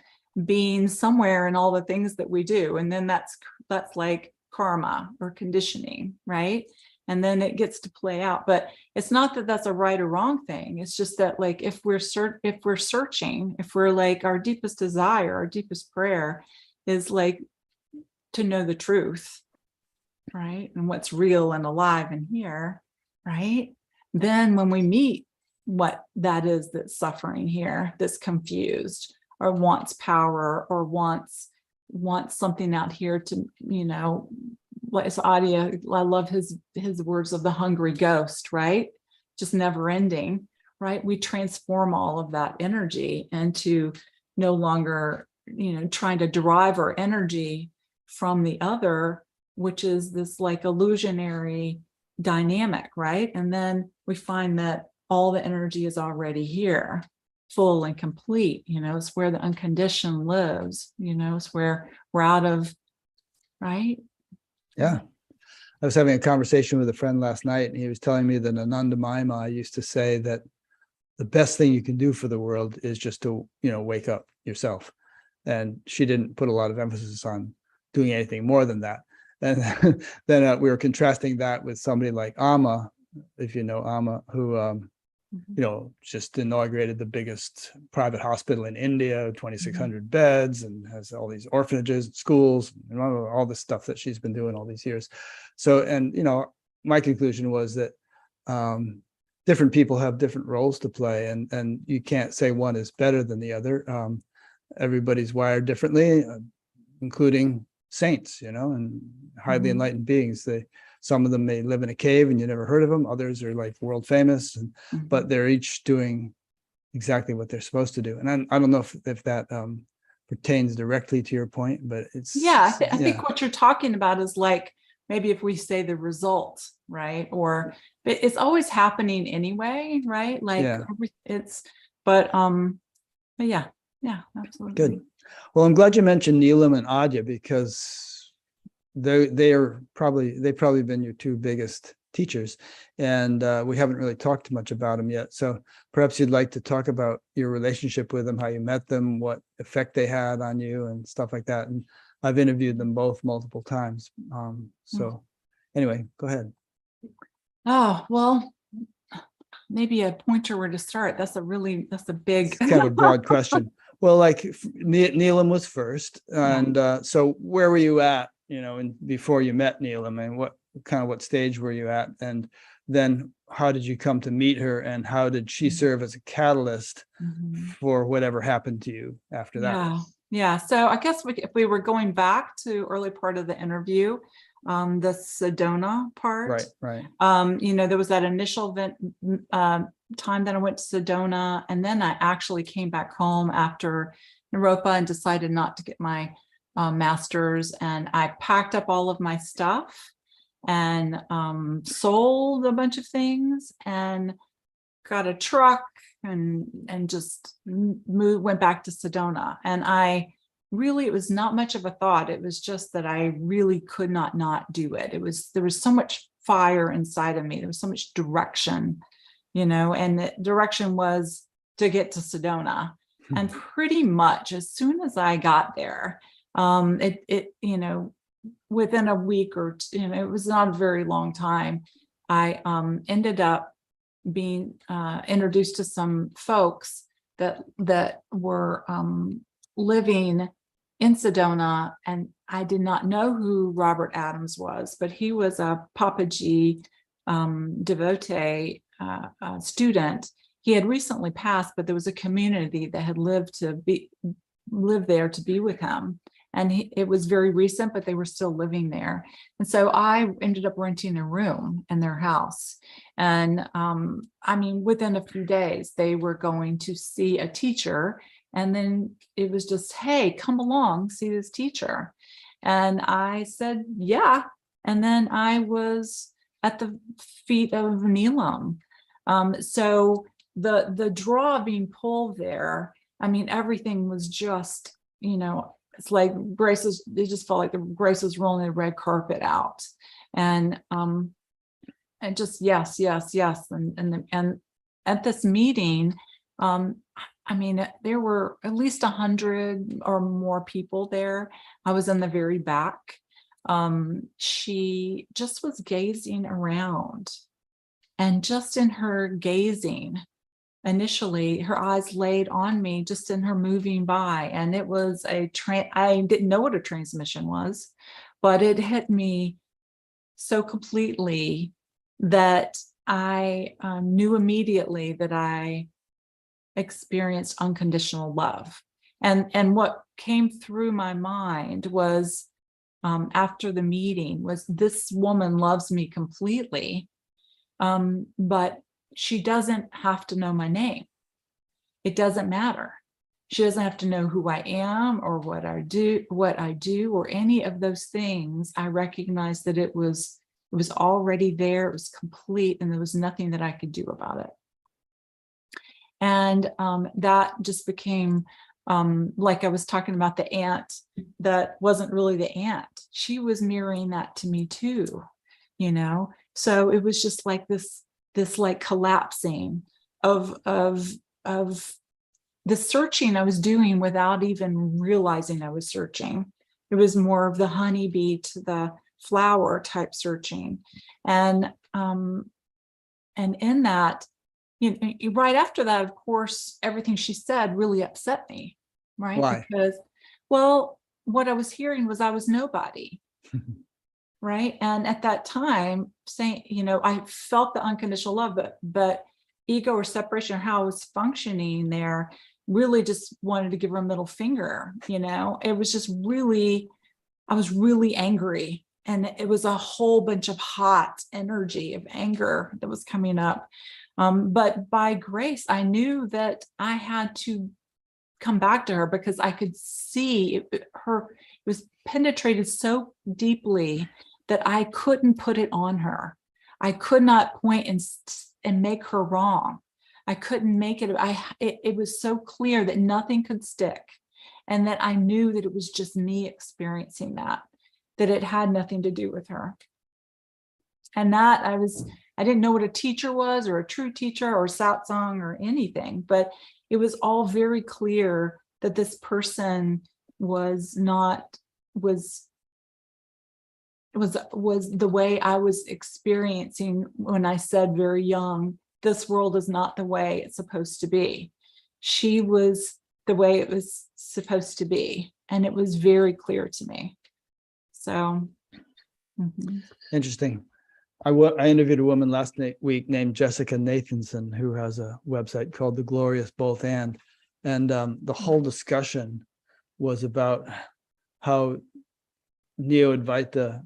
being somewhere in all the things that we do. And then that's like karma or conditioning, right? And then it gets to play out. But it's not that that's a right or wrong thing. It's just that, like, if we're searching, if we're like, our deepest desire, our deepest prayer is like to know the truth, right? And what's real and alive in here, right? Then when we meet what that is that's suffering here, that's confused, or wants power, or wants something out here to, like Adia, I love his words of the hungry ghost, right? Just never ending, right? We transform all of that energy into no longer, trying to derive our energy from the other, which is this like illusionary dynamic, right? And then we find that all the energy is already here, full and complete. It's where the unconditioned lives, it's where we're out of, right? Yeah. I was having a conversation with a friend last night, and he was telling me that Ananda Maima used to say that the best thing you can do for the world is just to, wake up yourself. And she didn't put a lot of emphasis on doing anything more than that. And then we were contrasting that with somebody like Amma, if you know Amma, who, just inaugurated the biggest private hospital in India, 2,600 beds, and has all these orphanages, schools, and all this stuff that she's been doing all these years. So, and, my conclusion was that different people have different roles to play, and you can't say one is better than the other. Everybody's wired differently, including saints, and highly enlightened beings. Some of them may live in a cave and you never heard of them. Others are like world famous, but they're each doing exactly what they're supposed to do. And I don't know if that pertains directly to your point, but it's Yeah, I think what you're talking about is like, maybe if we say the result, right? Or it's always happening anyway, right? Like Yeah. but yeah, absolutely. Good. Well, I'm glad you mentioned Neelam and Adya, because they've probably been your two biggest teachers, and we haven't really talked much about them yet. So perhaps you'd like to talk about your relationship with them, how you met them, what effect they had on you, and stuff like that. And I've interviewed them both multiple times. So anyway, go ahead. Oh, well, maybe a pointer where to start. That's a big It's kind of a broad question. Well, like Neelam was first, and so where were you at, before you met Neelam, and what stage were you at, and then how did you come to meet her, and how did she serve as a catalyst for whatever happened to you after that? Yeah. So I guess if we were going back to early part of the interview, the Sedona part, right. There was that initial time that I went to Sedona, and then I actually came back home after Naropa and decided not to get my master's, and I packed up all of my stuff and sold a bunch of things and got a truck and just went back to Sedona. And it was not much of a thought. It was just that I really could not do it. There was so much fire inside of me. There was so much direction, and the direction was to get to Sedona. And pretty much as soon as I got there, within a week or two, it was not a very long time, I ended up being introduced to some folks that were living in Sedona, and I did not know who Robert Adams was, but he was a Papaji devotee student. He had recently passed, but there was a community that had lived there to be with him. And it was very recent, but they were still living there. And so I ended up renting a room in their house. And within a few days, they were going to see a teacher. And then it was just, hey, come along, see this teacher. And I said, yeah. And then I was at the feet of Neelam. So the draw being pulled there, everything was just, it's like Grace it just felt like the Grace was rolling the red carpet out. And just yes. And at this meeting, there were at least 100 or more people there. I was in the very back. She just was gazing around, and just in her gazing, initially her eyes laid on me just in her moving by, and it was I didn't know what a transmission was, but it hit me so completely that I knew immediately that I experienced unconditional love. And what came through my mind was, after the meeting, was this woman loves me completely, but she doesn't have to know my name. It doesn't matter. She doesn't have to know who I am or what I do or any of those things. I recognized that it was already there. It was complete, and there was nothing that I could do about it. And that just became like I was talking about the ant that wasn't really the ant. She was mirroring that to me too, So it was just like this like collapsing of the searching I was doing without even realizing I was searching. It was more of the honeybee to the flower type searching. And in that, right after that, of course, everything she said really upset me, right? Why? Because, well, what I was hearing was I was nobody. Right. And at that time, saying, I felt the unconditional love, but ego or separation, or how I was functioning there, really just wanted to give her a middle finger. It was just really, I was really angry. And it was a whole bunch of hot energy of anger that was coming up. But by grace, I knew that I had to come back to her, because I could see it was penetrated so deeply that I couldn't put it on her. I could not point and make her wrong. I couldn't make it. It was so clear that nothing could stick, and that I knew that it was just me experiencing that it had nothing to do with her. And that I didn't know what a teacher was, or a true teacher, or satsang, or anything, but it was all very clear that this person was the way I was experiencing when I said very young, this world is not the way it's supposed to be. She was the way it was supposed to be. And it was very clear to me. So. Interesting. I interviewed a woman last week named Jessica Nathanson, who has a website called The Glorious Both And the whole discussion was about how Neo-Advaita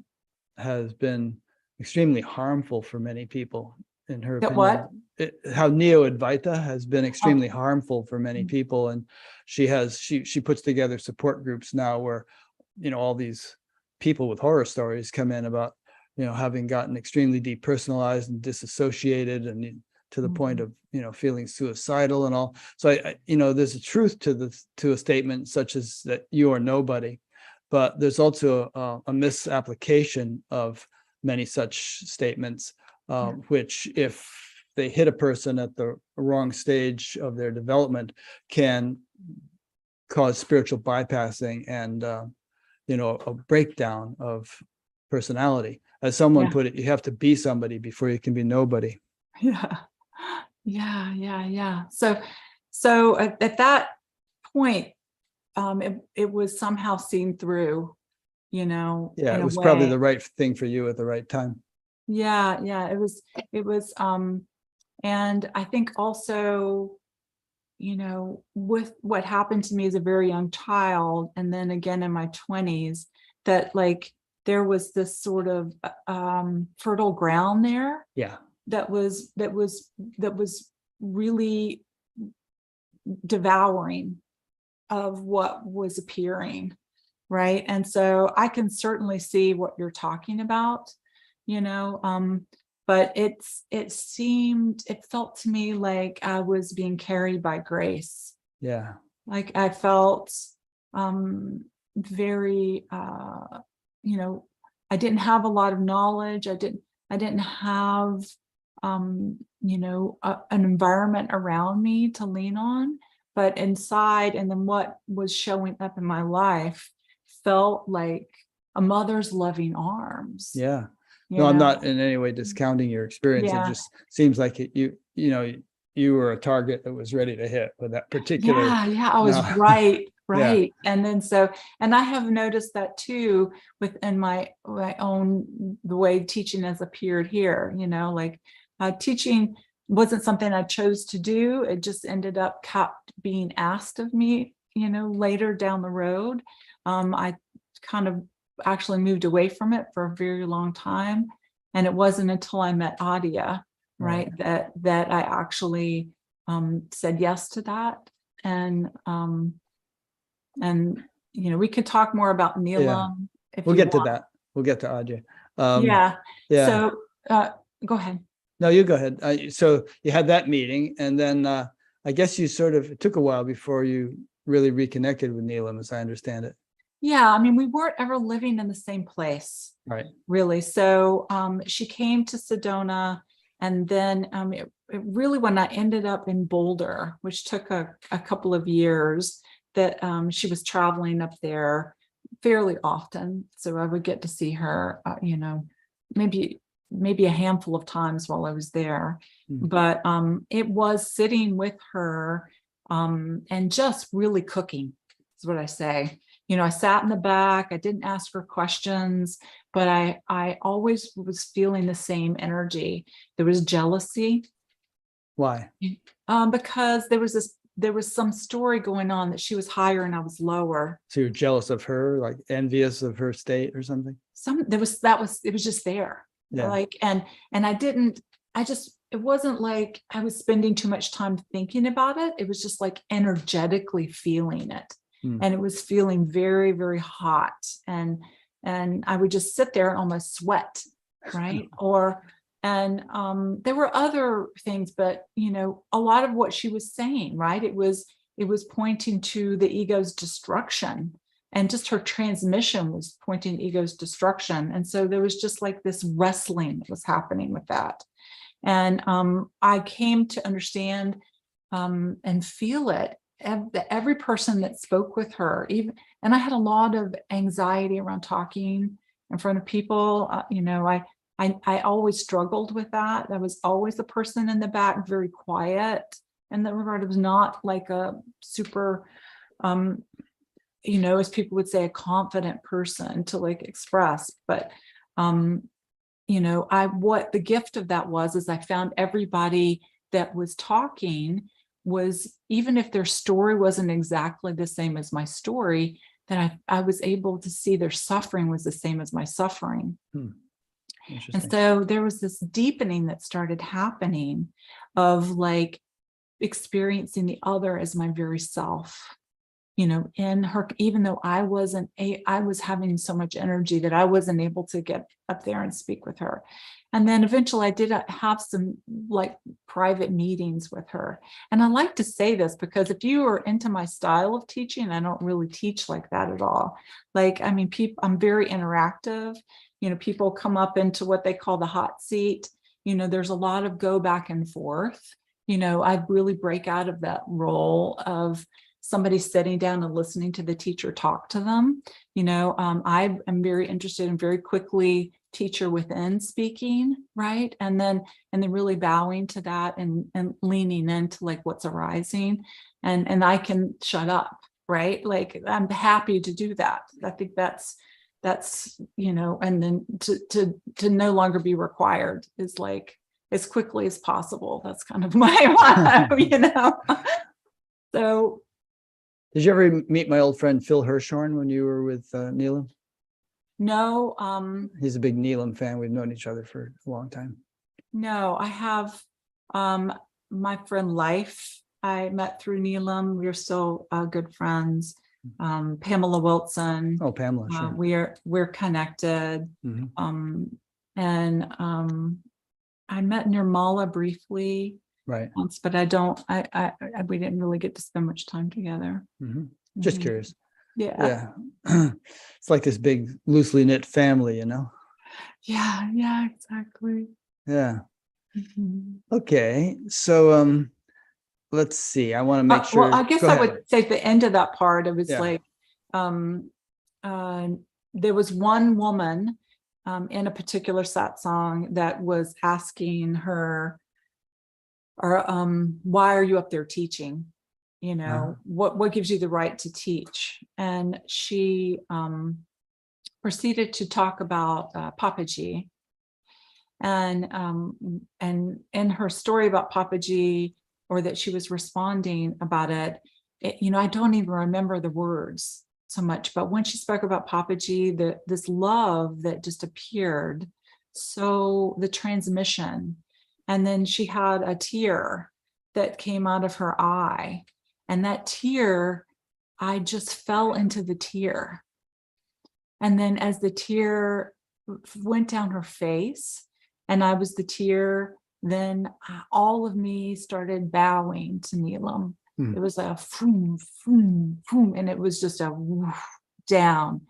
has been extremely harmful for many people, in her That opinion. what? How Neo-Advaita has been extremely harmful for many people, and she puts together support groups now where, all these people with horror stories come in about, having gotten extremely depersonalized and disassociated, and to the point of, feeling suicidal and all. So there's a truth to a statement such as that you are nobody, but there's also a misapplication of many such statements, which, if they hit a person at the wrong stage of their development, can cause spiritual bypassing and a breakdown of personality. As someone put it, you have to be somebody before you can be nobody. Yeah. So at that point, it was somehow seen through, Yeah, in it a was probably way. the right thing for you at the right time. Yeah, it was, and I think also, with what happened to me as a very young child, and then again in my 20s, that like there was this sort of fertile ground there. Yeah. That was really devouring of what was appearing, right? And so I can certainly see what you're talking about, but it felt to me like I was being carried by grace. Yeah. Like I felt very I didn't have a lot of knowledge. I didn't have an environment around me to lean on, but inside, and then what was showing up in my life felt like a mother's loving arms. Yeah. No, I'm not in any way discounting your experience. Yeah. It just seems like you were a target that was ready to hit with that particular. Yeah, I was No. right. Yeah. And then and I have noticed that too within my own, the way teaching has appeared here, like teaching wasn't something I chose to do. It just ended up kept being asked of me, later down the road. I kind of actually moved away from it for a very long time. And it wasn't until I met Adya, right, that I actually said yes to that. And we could talk more about Neelam if We'll you get to want. that. We'll get to Adyashanti. Yeah. Yeah. So go ahead. No, you go ahead. So you had that meeting, and then I guess it took a while before you really reconnected with Neelam, as I understand it. Yeah, I mean, we weren't ever living in the same place, Right. really. So she came to Sedona, and then it really, when I ended up in Boulder, which took a couple of years, that she was traveling up there fairly often. So I would get to see her, maybe a handful of times while I was there. But it was sitting with her and just really cooking, is what I say. I sat in the back. I didn't ask her questions, but I always was feeling the same energy. There was jealousy. Why? Because there was some story going on that she was higher and I was lower. So you're jealous of her, like envious of her state or something? It was just there. Yeah. Like, and I it wasn't like I was spending too much time thinking about it. It was just like energetically feeling it. And it was feeling very, very hot. And I would just sit there and almost sweat, right? There were other things, but a lot of what she was saying, right? It was pointing to the ego's destruction, and just her transmission was pointing to ego's destruction. And so there was just like this wrestling that was happening with that. And I came to understand and feel it. Every person that spoke with her, and I had a lot of anxiety around talking in front of people. I always struggled with that. I was always the person in the back, very quiet in that regard. It was not like a super, as people would say, a confident person to like express. But, what the gift of that was, is I found everybody that was talking was, even if their story wasn't exactly the same as my story, that I was able to see their suffering was the same as my suffering. And so there was this deepening that started happening of like experiencing the other as my very self, in her, even though I was having so much energy that I wasn't able to get up there and speak with her. And then eventually I did have some like private meetings with her. And I like to say this because if you are into my style of teaching, I don't really teach like that at all. Like, I mean, I'm very interactive. People come up into what they call the hot seat. There's a lot of go back and forth. I really break out of that role of somebody sitting down and listening to the teacher talk to them. I am very interested in very quickly teacher within speaking, right? And then really bowing to that and leaning into like what's arising, and I can shut up, right? Like I'm happy to do that. I think that's and then to no longer be required is like as quickly as possible. That's kind of my motto, So did you ever meet my old friend Phil Hirschhorn when you were with Neelam? No. He's a big Neelam fan. We've known each other for a long time. No, I have my friend Life. I met through Neelam. We're still good friends. Pamela Wilson. Oh, Pamela, sure. We're connected. I met Nirmala briefly. Right. Once, but we didn't really get to spend much time together. Just curious. Yeah. It's like this big loosely knit family, Yeah, exactly. Yeah. Okay. So let's see. I want to make sure. Well, I guess I would say at the end of that part, it was like there was one woman in a particular satsang that was asking her, or why are you up there teaching? What gives you the right to teach? And she proceeded to talk about Papaji, and in her story about Papaji, or that she was responding about it, I don't even remember the words so much, but when she spoke about Papaji, this love that just appeared, so the transmission. And then she had a tear that came out of her eye. And that tear, I just fell into the tear. And then as the tear went down her face, and I was the tear, then all of me started bowing to Neelam. It was like a foom, foom, foom. And it was just a woof, down.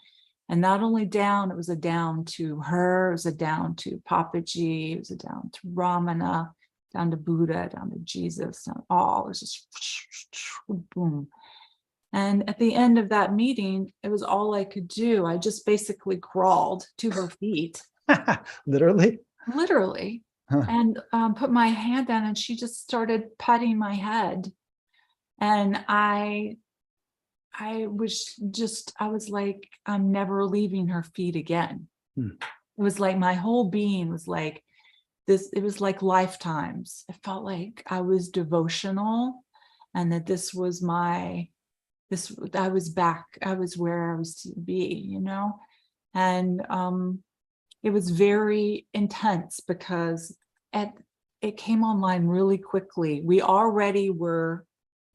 And not only down, it was a down to her, it was a down to Papaji, it was a down to Ramana, down to Buddha, down to Jesus, and all. It was just boom. And at the end of that meeting, it was all I could do. I just basically crawled to her feet. Literally? Literally. Huh. And put my hand down, and she just started patting my head. And I was like, I'm never leaving her feet again. It was like my whole being was like this. It was like lifetimes. It felt like I was devotional, and that this was I was back. I was where I was to be, and it was very intense because it came online really quickly. We already were,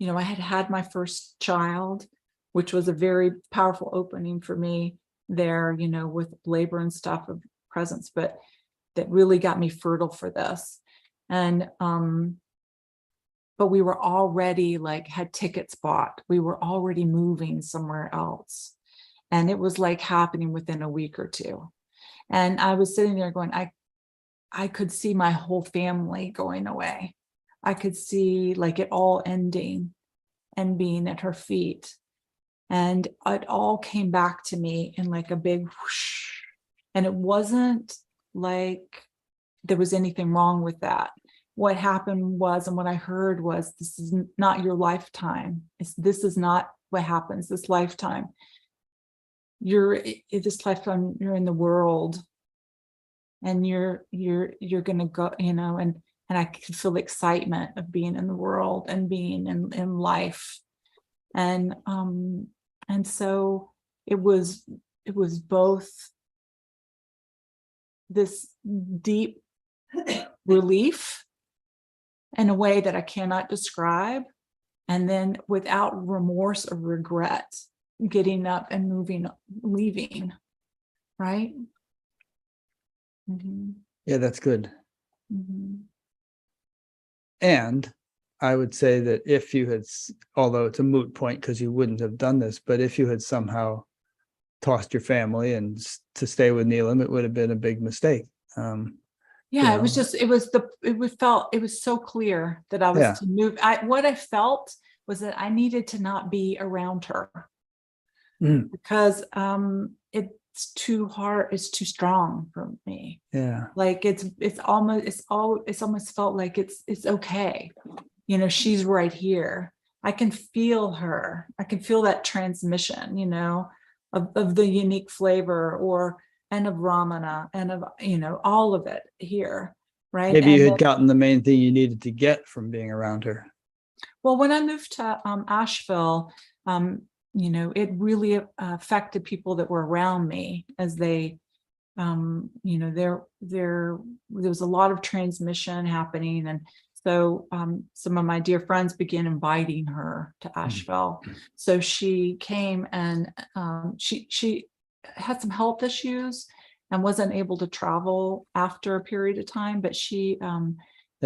I had had my first child, which was a very powerful opening for me there, with labor and stuff of presence, but that really got me fertile for this. And, but we were already had tickets bought. We were already moving somewhere else. And it was happening within a week or two. And I was sitting there going, I could see my whole family going away. I could see it all ending and being at her feet. And it all came back to me in a big whoosh. And it wasn't like there was anything wrong with that. What happened was, and what I heard was, this is not your lifetime. This is not what happens this lifetime. This lifetime, you're in the world, and you're gonna go, and I could feel the excitement of being in the world and being in life. And so it was both this deep relief in a way that I cannot describe, and then without remorse or regret, getting up and moving, leaving, right? Mm-hmm. Yeah, that's good. Mm-hmm. And I would say that if you had, although it's a moot point because you wouldn't have done this, but if you had somehow tossed your family and to stay with Neelam, it would have been a big mistake. Yeah, it was just, it was so clear that I was to move. What I felt was that I needed to not be around her because it's too hard, it's too strong for me. Yeah. It's almost felt like it's okay. She's right here. I can feel her. I can feel that transmission, of the unique flavor and of Ramana and of, all of it here. Right. Maybe you had gotten the main thing you needed to get from being around her. Well, when I moved to Asheville, it really affected people that were around me as they, there was a lot of transmission happening. And so some of my dear friends began inviting her to Asheville. So she came, and she had some health issues and wasn't able to travel after a period of time, but she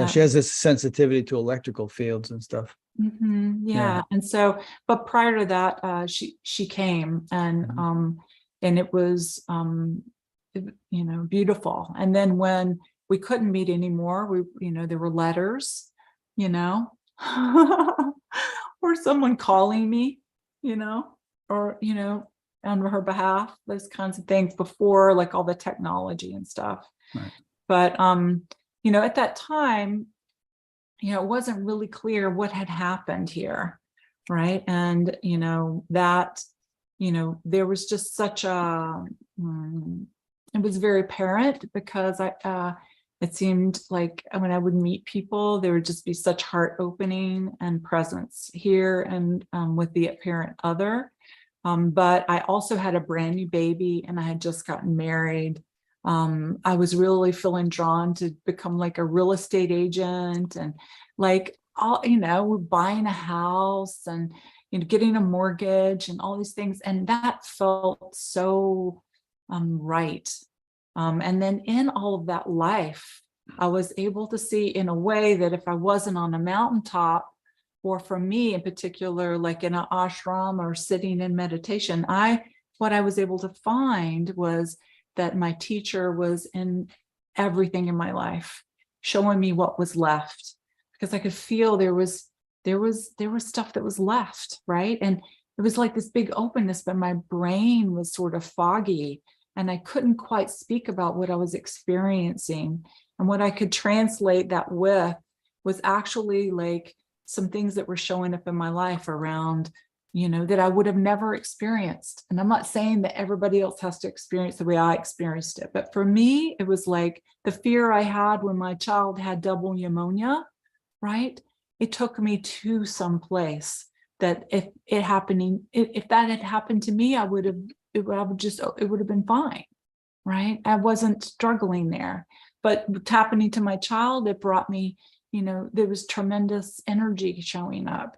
she has this sensitivity to electrical fields and stuff. Yeah. And so, but prior to that, she came, and it was beautiful. And then when we couldn't meet anymore, there were letters, or someone calling me, or on her behalf, those kinds of things before all the technology and stuff. Right. But at that time, it wasn't really clear what had happened here, right? And that there was just such a it was very apparent because it seemed like when I would meet people, there would just be such heart opening and presence here, and with the apparent other. But I also had a brand new baby, and I had just gotten married. I was really feeling drawn to become a real estate agent, and we're buying a house and getting a mortgage and all these things, and that felt so right. And then in all of that life, I was able to see in a way that if I wasn't on a mountaintop, or for me in particular, in an ashram or sitting in meditation, what I was able to find was that my teacher was in everything in my life, showing me what was left, because I could feel there was stuff that was left, right? And it was like this big openness, but my brain was sort of foggy, and I couldn't quite speak about what I was experiencing. And what I could translate that with was actually some things that were showing up in my life around, that I would have never experienced. And I'm not saying that everybody else has to experience the way I experienced it, but for me, it was like the fear I had when my child had double pneumonia, right? It took me to some place that if that had happened to me, it would have been fine, right? I wasn't struggling there. but tapping into my child, it brought me, there was tremendous energy showing up,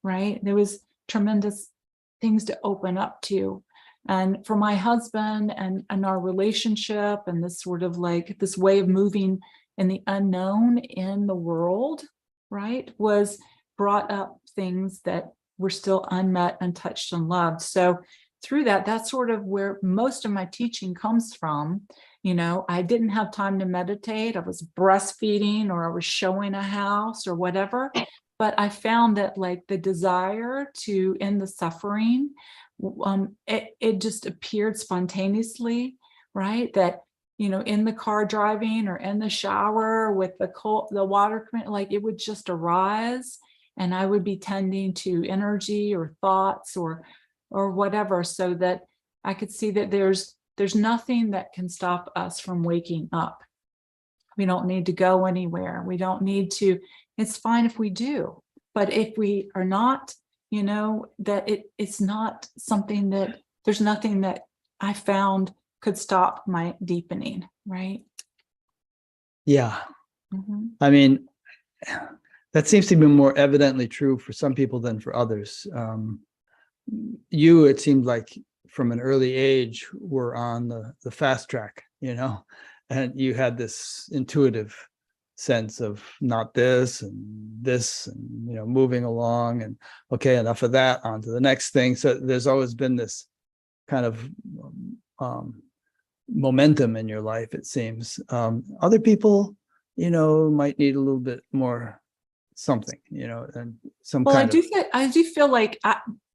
right? There was tremendous things to open up to. And for my husband and our relationship and this sort of like this way of moving in the unknown in the world, right, was brought up things that were still unmet, untouched, and loved. So through that, that's sort of where most of my teaching comes from. I didn't have time to meditate. I was breastfeeding, or I was showing a house or whatever. But I found that like the desire to end the suffering, it just appeared spontaneously, right? That, in the car driving or in the shower with the water, like it would just arise, and I would be tending to energy or thoughts or whatever, so that I could see that there's nothing that can stop us from waking up. We don't need to go anywhere. We don't need to, it's fine if we do, but if we are not, that it's not something that, there's nothing that I found could stop my deepening, right? Yeah. Mm-hmm. I mean, that seems to be more evidently true for some people than for others. It seemed like from an early age were on the fast track, and you had this intuitive sense of not this and this, and moving along, and okay, enough of that, on to the next thing. So there's always been this kind of momentum in your life, it seems. Other people, might need a little bit more something, and some Well, kind of. I do feel like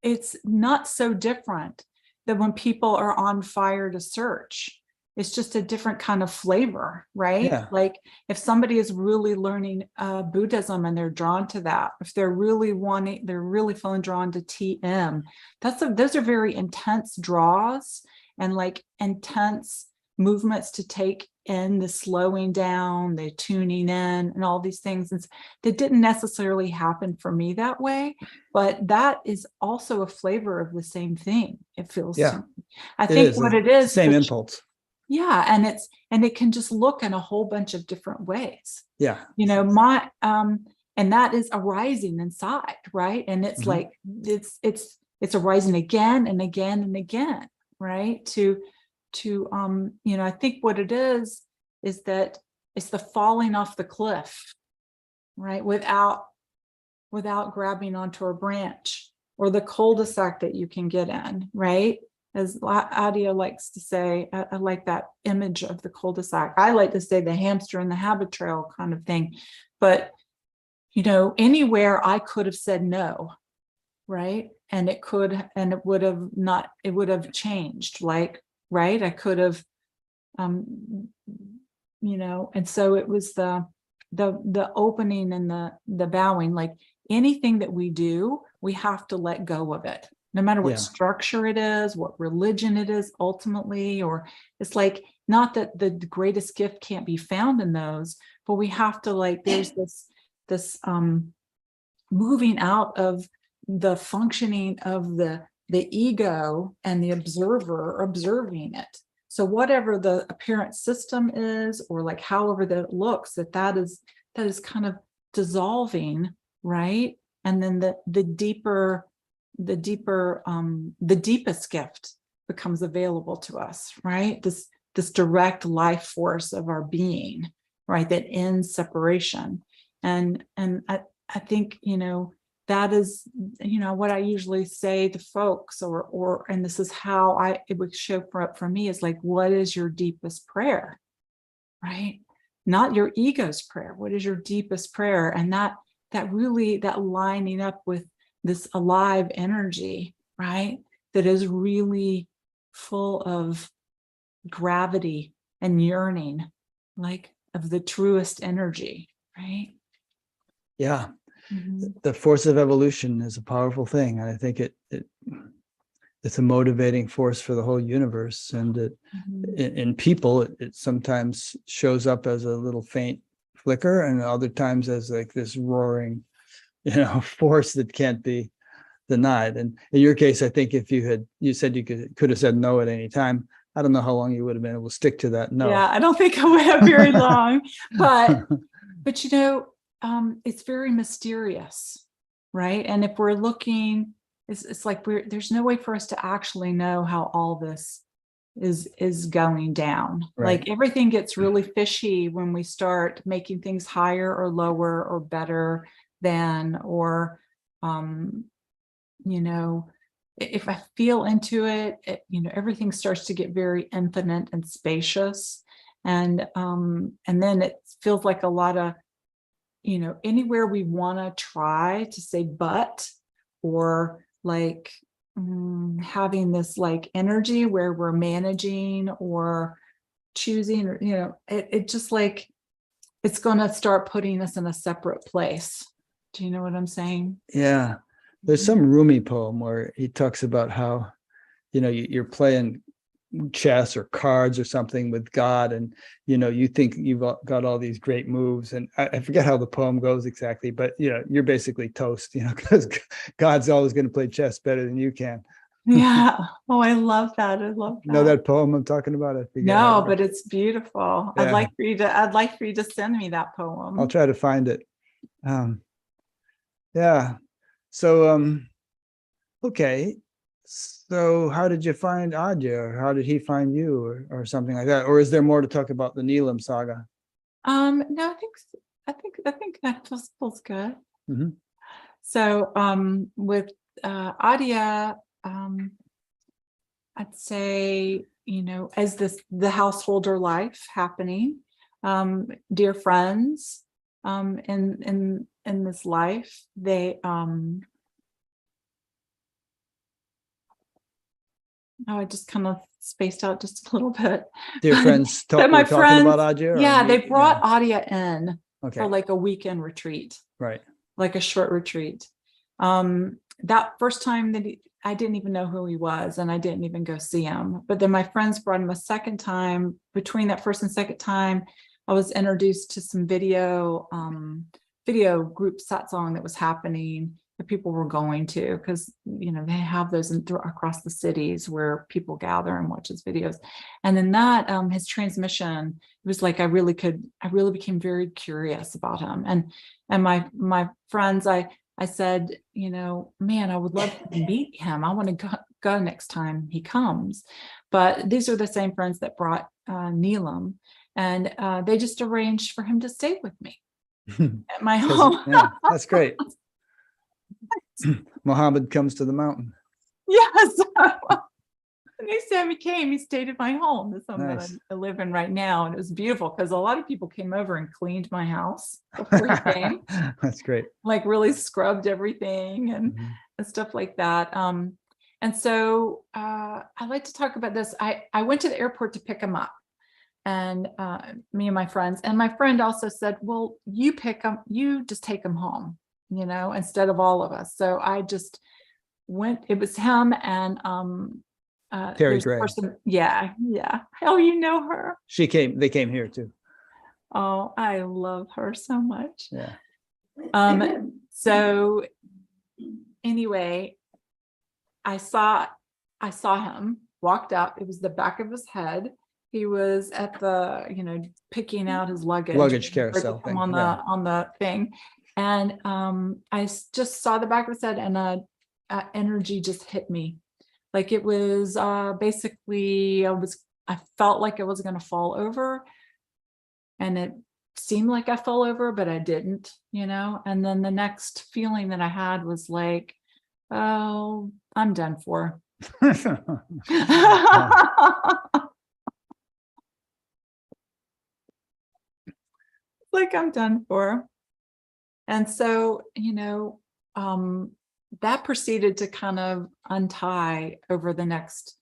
it's not so different than when people are on fire to search. It's just a different kind of flavor, right? Yeah. Like if somebody is really learning Buddhism and they're drawn to that, if they're really feeling drawn to TM, those are very intense draws and like intense movements to take in, the slowing down, the tuning in, and all these things. And that didn't necessarily happen for me that way, but that is also a flavor of the same thing. It feels to me. I think what it is, same impulse. Yeah, and it can just look in a whole bunch of different ways. Yeah. And that is arising inside, right? And it's like it's arising again and again and again, right? I think what it is that it's the falling off the cliff, right? Without grabbing onto a branch, or the cul-de-sac that you can get in, right? As Adya likes to say, I like that image of the cul-de-sac. I like to say the hamster in the habit trail kind of thing. But, anywhere I could have said no, right? And it would have changed, like, right? I could have, and so it was the opening and the bowing, like anything that we do, we have to let go of it. No matter what structure it is, what religion it is ultimately, or it's like, not that the greatest gift can't be found in those, but we have to, like, there's this moving out of the functioning of the ego and the observer observing it. So whatever the apparent system is, or like however that it looks, that is kind of dissolving, right? And then the deepest gift becomes available to us, right? This direct life force of our being, right? That ends separation. And I think, that is, what I usually say to folks, and this is how it would show up for me, is like, what is your deepest prayer, right? Not your ego's prayer. What is your deepest prayer? And that lining up with this alive energy, right? That is really full of gravity and yearning, like of the truest energy, right? Yeah. Mm-hmm. The force of evolution is a powerful thing. And I think it's a motivating force for the whole universe. And in people, it sometimes shows up as a little faint flicker, and other times as like this roaring, force that can't be denied. And in your case, I think if you said you could have said no at any time, I don't know how long you would have been able to stick to that. No. Yeah, I don't think I would have very long, but you know, it's very mysterious, right? And if we're looking, it's like there's no way for us to actually know how all this is going down. Right. Like everything gets really fishy when we start making things higher or lower or better than, or you know, if I feel into it, you know, everything starts to get very infinite and spacious. And then it feels like a lot of, you know, anywhere we want to try to say but, or like having this like energy where we're managing or choosing, or, you know, it just like, it's going to start putting us in a separate place. Do you know what I'm saying? Yeah. There's some Rumi poem where he talks about how, you know, you're playing chess or cards or something with God, and you know, you think you've got all these great moves, and I forget how the poem goes exactly, but you know, you're basically toast, you know, because God's always going to play chess better than you can. Yeah. Oh, I love that. I love that. Know that poem I'm talking about? I forget. No, but it's beautiful. Yeah. I'd like for you to send me that poem. I'll try to find it. Yeah. So okay. So how did you find Adya, or how did he find you, or something like that? Or is there more to talk about the Neelam saga? No, I think that feels good. Mm-hmm. So with Adia, I'd say, you know, as the householder life happening, dear friends in this life, they I just kind of spaced out just a little bit. Dear friends, But my talking friends, about Adya? yeah, they brought Adia in Okay. for like a weekend retreat, Right. like a short retreat. That first time that I didn't even know who he was, and I didn't even go see him. But then my friends brought him a second time. Between that first and second time, I was introduced to some video group satsang that was happening, that people were going to, because you know they have those across the cities where people gather and watch his videos. And then that his transmission, it was like I really became very curious about him. And my friends, I said, you know, man, I would love to meet him. I want to go next time he comes. But these are the same friends that brought Neelam, and they just arranged for him to stay with me at my home. Yeah, that's great. Muhammad comes to the mountain. Yes. The next time he came, he stayed at my home, the home Nice. that I live in right now. And it was beautiful because a lot of people came over and cleaned my house before he came. That's great. Like really scrubbed everything and stuff like that. And so I like to talk about this. I went to the airport to pick him up, and me and my friends, and my friend also said, well, you pick him, you just take him home, you know, instead of all of us. So I just went, it was him and Terry there's a Gray. person, yeah. Oh, you know her? They came here too. Oh, I love her so much. Yeah. So anyway, I saw him, walked up, it was the back of his head. He was at the, you know, picking out his luggage carousel thing. on the thing. And I just saw the back of his head, and energy just hit me. Like it was basically, I felt like I was going to fall over, and it seemed like I fell over, but I didn't, you know. And then the next feeling that I had was like, oh, I'm done for. Like I'm done for. And so, you know, that proceeded to kind of untie over the next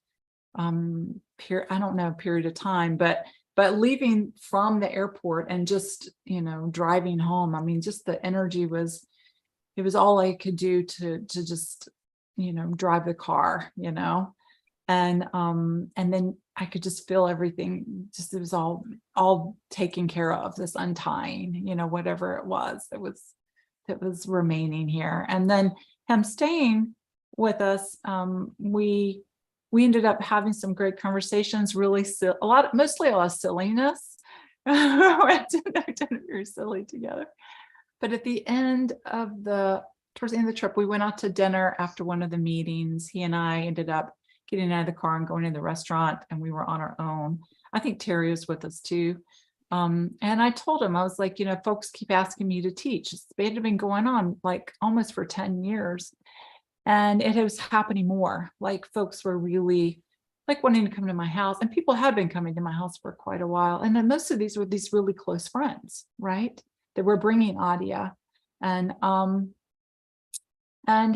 period of time, but leaving from the airport and just, you know, driving home, I mean, just the energy it was all I could do to just, you know, drive the car, you know. And then I could just feel everything, just it was all taken care of, this untying, you know, whatever it was that was remaining here. And then him staying with us, we we ended up having some great conversations, really mostly a lot of silliness. We're very silly together. But at the end of towards the end of the trip, we went out to dinner after one of the meetings. He and I ended up getting out of the car and going to the restaurant, and we were on our own. I think Terry was with us too. And I told him, I was like, folks keep asking me to teach. It had been going on like almost for 10 years. And it was happening more. Like folks were really like wanting to come to my house, and people had been coming to my house for quite a while. And then most of these were these really close friends, right? That were bringing Adya. And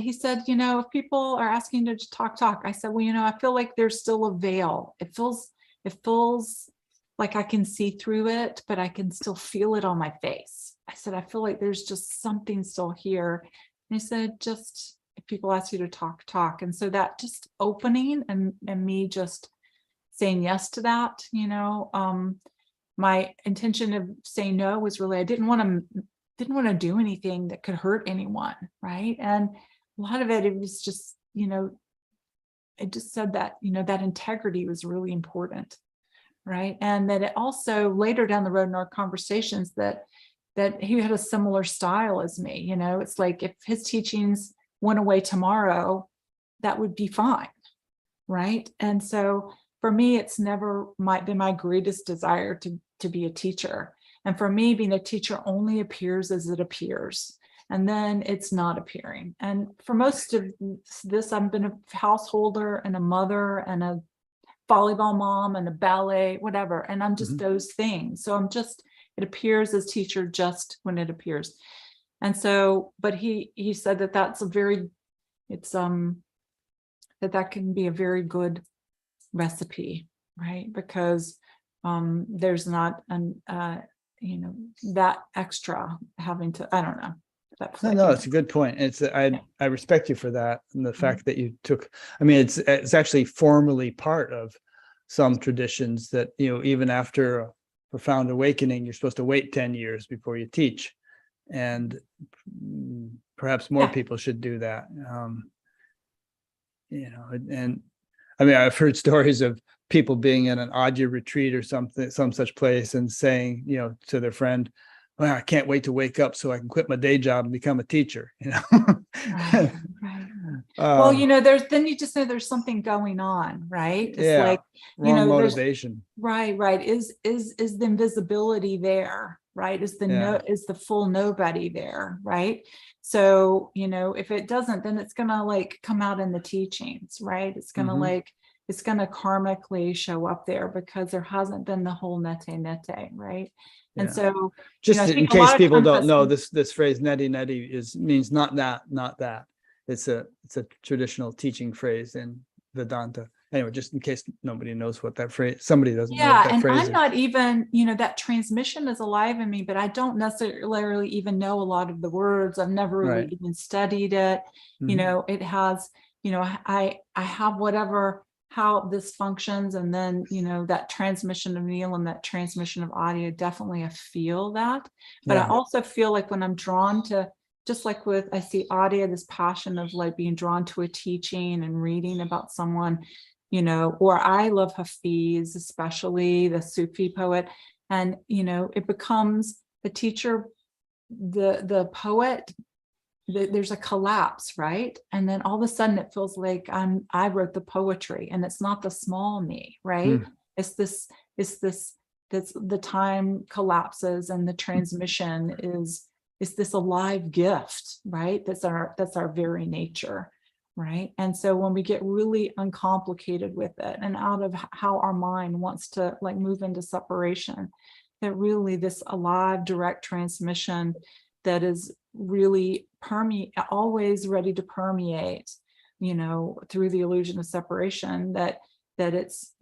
he said, if people are asking to talk. I said, well, I feel like there's still a veil. It feels like I can see through it, but I can still feel it on my face. I said, I feel like there's just something still here. And he said, just if people ask you to talk. And so that just opening and me just saying yes to that, my intention of saying no was really, I didn't want to do anything that could hurt anyone, right? And a lot of it was just, it just said that, that integrity was really important, right? And that it also later down the road in our conversations that he had a similar style as me. It's like if his teachings went away tomorrow, that would be fine, right? And so for me, it's never been my greatest desire to be a teacher. And for me, being a teacher only appears as it appears, and then it's not appearing. And for most of this, I've been a householder and a mother and a volleyball mom and a ballet, whatever. And I'm just those things. So it appears as teacher just when it appears. And so, but he said that that's that can be a very good recipe, right? Because there's not that extra having to, I don't know. No, it's a good point. I respect you for that, and the fact that you took, it's actually formally part of some traditions that, even after a profound awakening, you're supposed to wait 10 years before you teach. And perhaps more people should do that. And I've heard stories of people being in an Adya retreat or some such place and saying, to their friend, well, I can't wait to wake up so I can quit my day job and become a teacher, Right. Well, then you just know there's something going on, right? It's like, wrong motivation. Right. Is the invisibility there, right? Is the full nobody there, right? So, if it doesn't, then it's gonna like come out in the teachings, right? It's gonna it's gonna karmically show up there because there hasn't been the whole nete, right? And so, just in case people don't know, this phrase neti means not that. It's a traditional teaching phrase in Vedanta. Anyway, just in case nobody knows what that phrase, somebody doesn't know what that phrase is. I'm not even, that transmission is alive in me, but I don't necessarily even know a lot of the words. I've never really even studied it. It has, I have whatever, how this functions, and then that transmission of Neelam, that transmission of audio, definitely I feel that. But I also feel like when I'm drawn to, just like I see audio, this passion of like being drawn to a teaching and reading about someone, or I love Hafiz, especially the Sufi poet, and it becomes the teacher, the poet. There's a collapse, right? And then all of a sudden it feels like I wrote the poetry, and it's not the small me, right? It's the time collapses, and the transmission is this alive gift, right? That's our very nature, right? And so when we get really uncomplicated with it and out of how our mind wants to like move into separation, that really this alive direct transmission that is really always ready to permeate, through the illusion of separation, that it's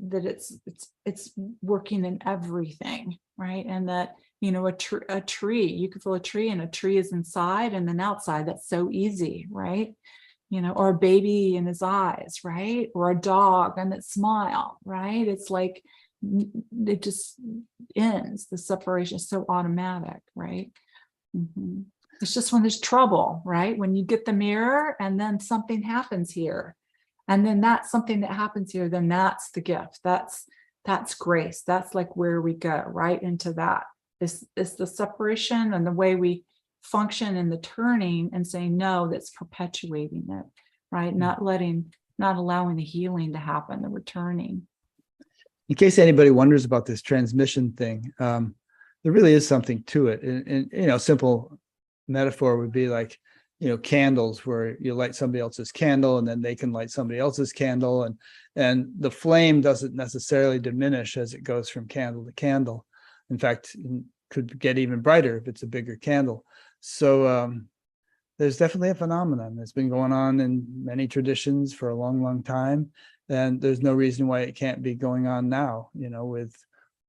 working in everything, right? And that, a tree, you can feel a tree, and a tree is inside and then outside. That's so easy, right? Or a baby in his eyes, right? Or a dog and its smile, right? It's like it just ends. The separation is so automatic, right? It's just when there's trouble, right? When you get the mirror and then something happens here. And then that's something that happens here, then that's the gift. That's grace. That's like where we go right into that. It's the separation and the way we function in the turning and saying no, that's perpetuating it, right? Not allowing the healing to happen, the returning. In case anybody wonders about this transmission thing, there really is something to it. And simple metaphor would be like, candles, where you light somebody else's candle and then they can light somebody else's candle, and the flame doesn't necessarily diminish as it goes from candle to candle. In fact, it could get even brighter if it's a bigger candle. So there's definitely a phenomenon that's been going on in many traditions for a long, long time. And there's no reason why it can't be going on now, with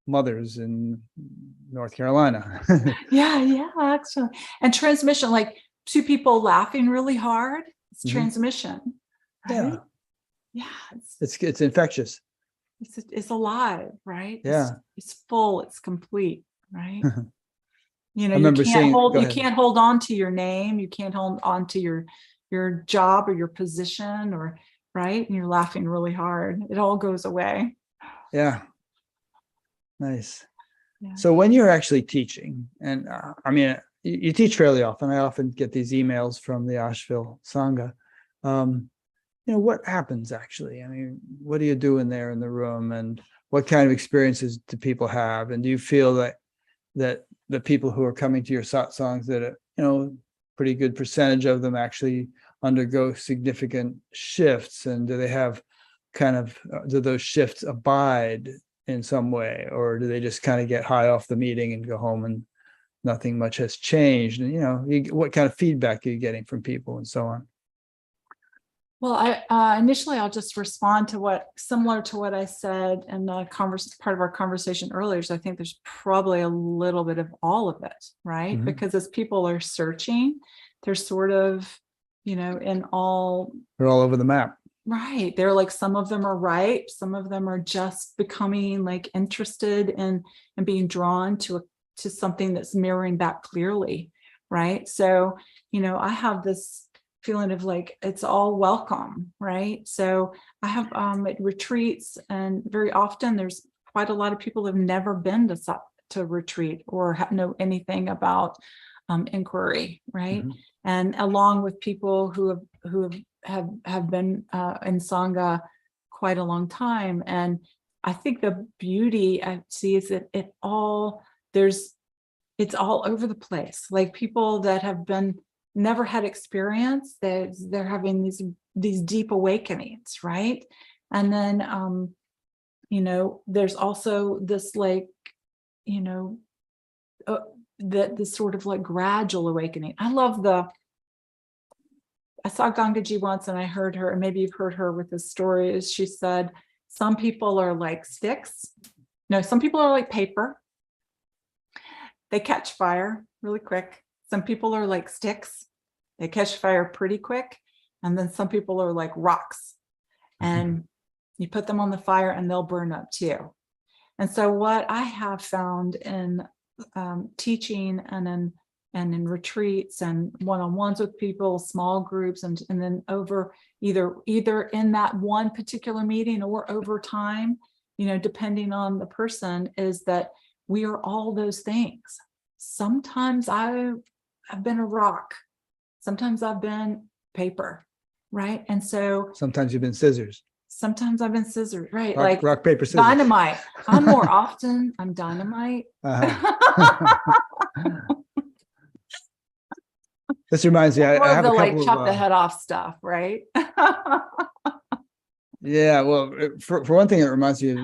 mothers in North Carolina. Yeah, actually. And transmission, like two people laughing really hard, it's Mhm. transmission. Right? Yeah. It's infectious. It's alive, right? Yeah. It's full, it's complete, right? I remember seeing. Go You ahead. can't hold on to your name, you can't hold on to your job or your position, or right, and you're laughing really hard, it all goes away. Yeah. Nice. Yeah. So when you're actually teaching, and you teach fairly often. I often get these emails from the Asheville Sangha. What happens actually? What do you do in there in the room, and what kind of experiences do people have? And do you feel that the people who are coming to your satsangs, that pretty good percentage of them actually undergo significant shifts? And do they have do those shifts abide in some way, or do they just kind of get high off the meeting and go home and nothing much has changed? And what kind of feedback are you getting from people, and so on? Well, I initially I'll just respond to similar to what I said in the part of our conversation earlier. So I think there's probably a little bit of all of it, right? Mhm. Because as people are searching, they're sort of, in all. They're all over the map. Right. They're like, some of them are ripe, some of them are just becoming like interested in and being drawn to something that's mirroring back clearly. Right. So, I have this feeling of like, it's all welcome. Right. So I have at retreats, and very often there's quite a lot of people who have never been to retreat or know anything about inquiry. Right. Mhm. And along with people who have been in Sangha quite a long time. And I think the beauty I see is that it's all over the place. Like people that have never had experience, they're having these deep awakenings, right? And then there's also this like, this sort of like gradual awakening. I saw Gangaji once, and I heard her, and maybe you've heard her with this story, is she said, some people are like sticks. No, some people are like paper. They catch fire really quick. Some people are like sticks. They catch fire pretty quick. And then some people are like rocks. And you put them on the fire and they'll burn up too. And so what I have found in teaching and in retreats and one-on-ones with people, small groups, and then over either in that one particular meeting or over time, depending on the person, is that we are all those things. Sometimes I've been a rock. Sometimes I've been paper, right? And so Sometimes you've been scissors. Sometimes I've been scissors, right? Rock, paper, scissors. Dynamite. I'm dynamite. This reminds me, I have a couple chop of the head off stuff, right? Yeah, well, for one thing, it reminds me of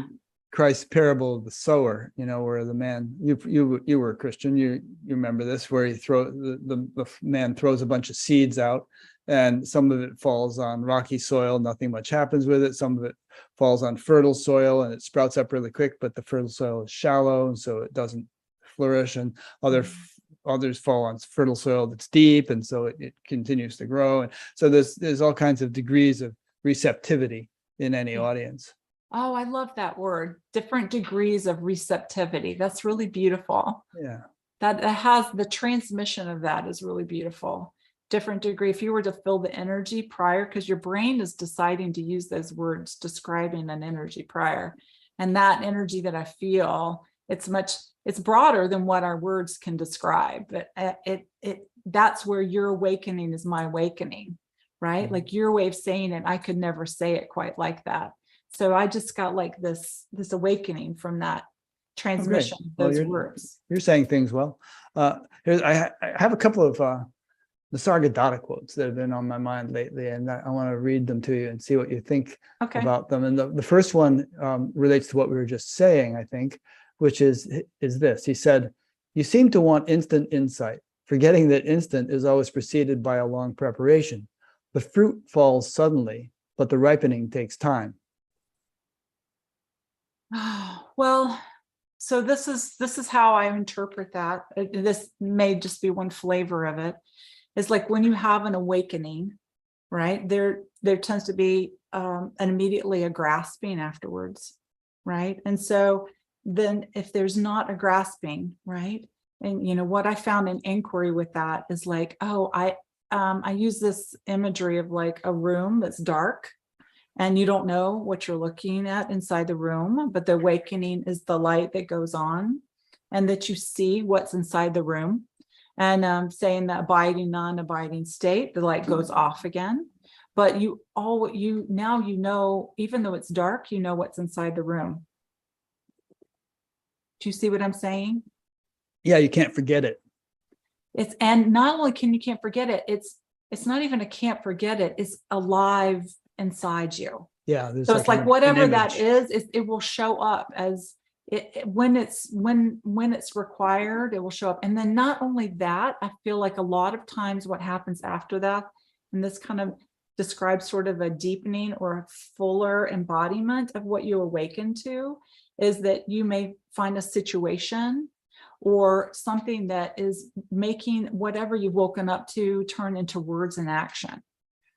Christ's parable of the sower, where the man, you were a Christian, you remember this, where the man throws a bunch of seeds out, and some of it falls on rocky soil, nothing much happens with it. Some of it falls on fertile soil and it sprouts up really quick, but the fertile soil is shallow, and so it doesn't flourish. And others fall on fertile soil that's deep, and so it continues to grow. And so there's all kinds of degrees of receptivity in any audience. Oh, I love that word. Different degrees of receptivity. That's really beautiful. Yeah. That has the transmission of that is really beautiful. different degree, if you were to feel the energy prior, because your brain is deciding to use those words describing an energy prior, and that energy that I feel, it's broader than what our words can describe, but that's where your awakening is my awakening, right? Like your way of saying it, I could never say it quite like that. So I just got like this awakening from that transmission, those words. You're saying things well. I have a couple of Nisargadatta quotes that have been on my mind lately, and I want to read them to you and see what you think about them. And the first one relates to what we were just saying, I think, which is this. He said, "You seem to want instant insight, forgetting that instant is always preceded by a long preparation. The fruit falls suddenly, but the ripening takes time." Well, so this is how I interpret that. This may just be one flavor of it. It's like when you have an awakening, right? There tends to be immediately a grasping afterwards, right? And so then if there's not a grasping, right? And you know what I found in inquiry with that is like, I use this imagery of like a room that's dark, and you don't know what you're looking at inside the room, but the awakening is the light that goes on, and that you see what's inside the room. And saying the abiding, non-abiding state, the light goes off again. But now you know, even though it's dark, you know what's inside the room. Do you see what I'm saying? Yeah, you can't forget it. And not only can't forget it, it's not even a can't forget it, it's alive inside you. Yeah. So it's like whatever that is, it will show up as when it's required, it will show up. And then not only that, I feel like a lot of times what happens after that, and this kind of describes sort of a deepening or a fuller embodiment of what you awaken to, is that you may find a situation or something that is making whatever you've woken up to turn into words and action,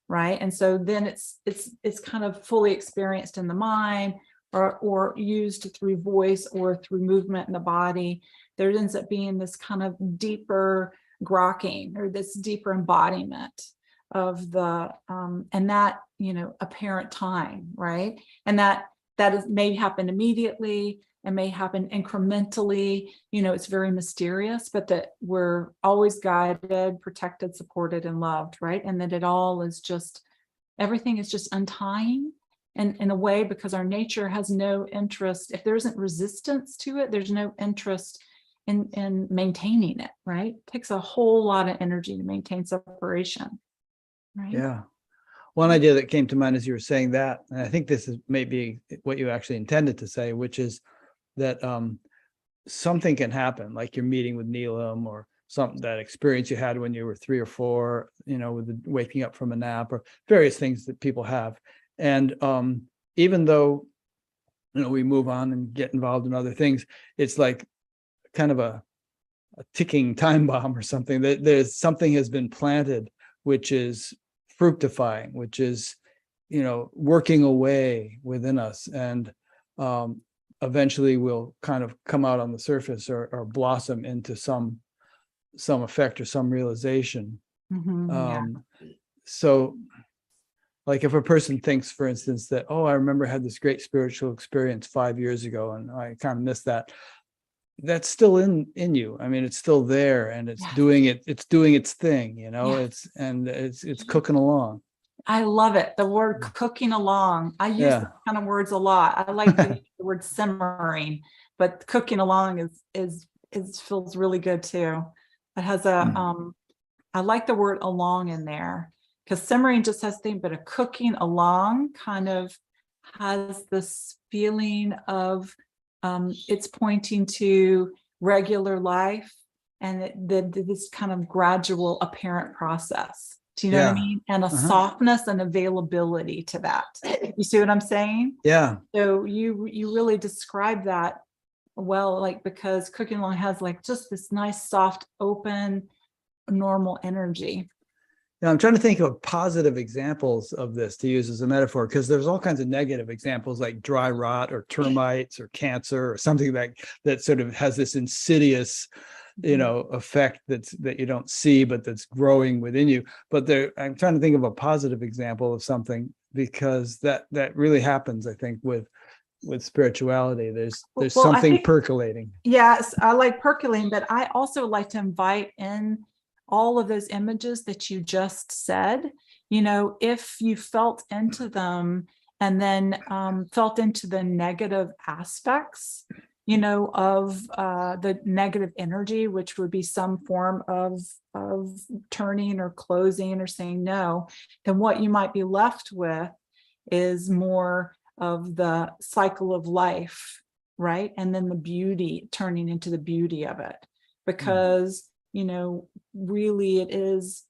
right? And so then it's kind of fully experienced in the mind, or used through voice or through movement in the body. There ends up being this kind of deeper grokking, or this deeper embodiment of the and that, you know, apparent time, right? And that may happen immediately and may happen incrementally. You know, it's very mysterious, but that we're always guided, protected, supported, and loved, right? And that it all is just, everything is just untying. And in a way, because our nature has no interest, if there isn't resistance to it, there's no interest in maintaining it, right? It takes a whole lot of energy to maintain separation, right? Yeah. One idea that came to mind as you were saying that, and I think this is maybe what you actually intended to say, which is that something can happen, like you're meeting with Neelam, or something, that experience you had when you were 3 or 4, you know, with the waking up from a nap, or various things that people have. And even though, you know, we move on and get involved in other things, it's like kind of a ticking time bomb or something, that there's something has been planted, which is fructifying, which is, you know, working away within us, and eventually will kind of come out on the surface, or blossom into some effect or some realization. So like if a person thinks, for instance, that, I remember I had this great spiritual experience 5 years ago and I kind of missed that. That's still in you. I mean, it's still there, and it's doing its thing, you know, it's cooking along. I love it. The word cooking along. I use those kind of words a lot. I like to use the word simmering, but cooking along is feels really good too. It has I like the word along in there, because simmering just has thing, but a cooking along kind of has this feeling of it's pointing to regular life, and this kind of gradual apparent process. Do you know what I mean? And a softness and availability to that. You see what I'm saying? Yeah. So you really describe that well, like, because cooking along has like just this nice, soft, open, normal energy. Now, I'm trying to think of positive examples of this to use as a metaphor, because there's all kinds of negative examples, like dry rot or termites or cancer or something that sort of has this insidious effect that you don't see, but that's growing within you. But I'm trying to think of a positive example of something, because that really happens, I think, with spirituality. There's Well, I something think- percolating. Yes, I like percolating, but I also like to invite in all of those images that you just said. If you felt into them and then felt into the negative aspects, of the negative energy, which would be some form of turning or closing or saying no, then what you might be left with is more of the cycle of life, right? And then the beauty, turning into the beauty of it, because really it is,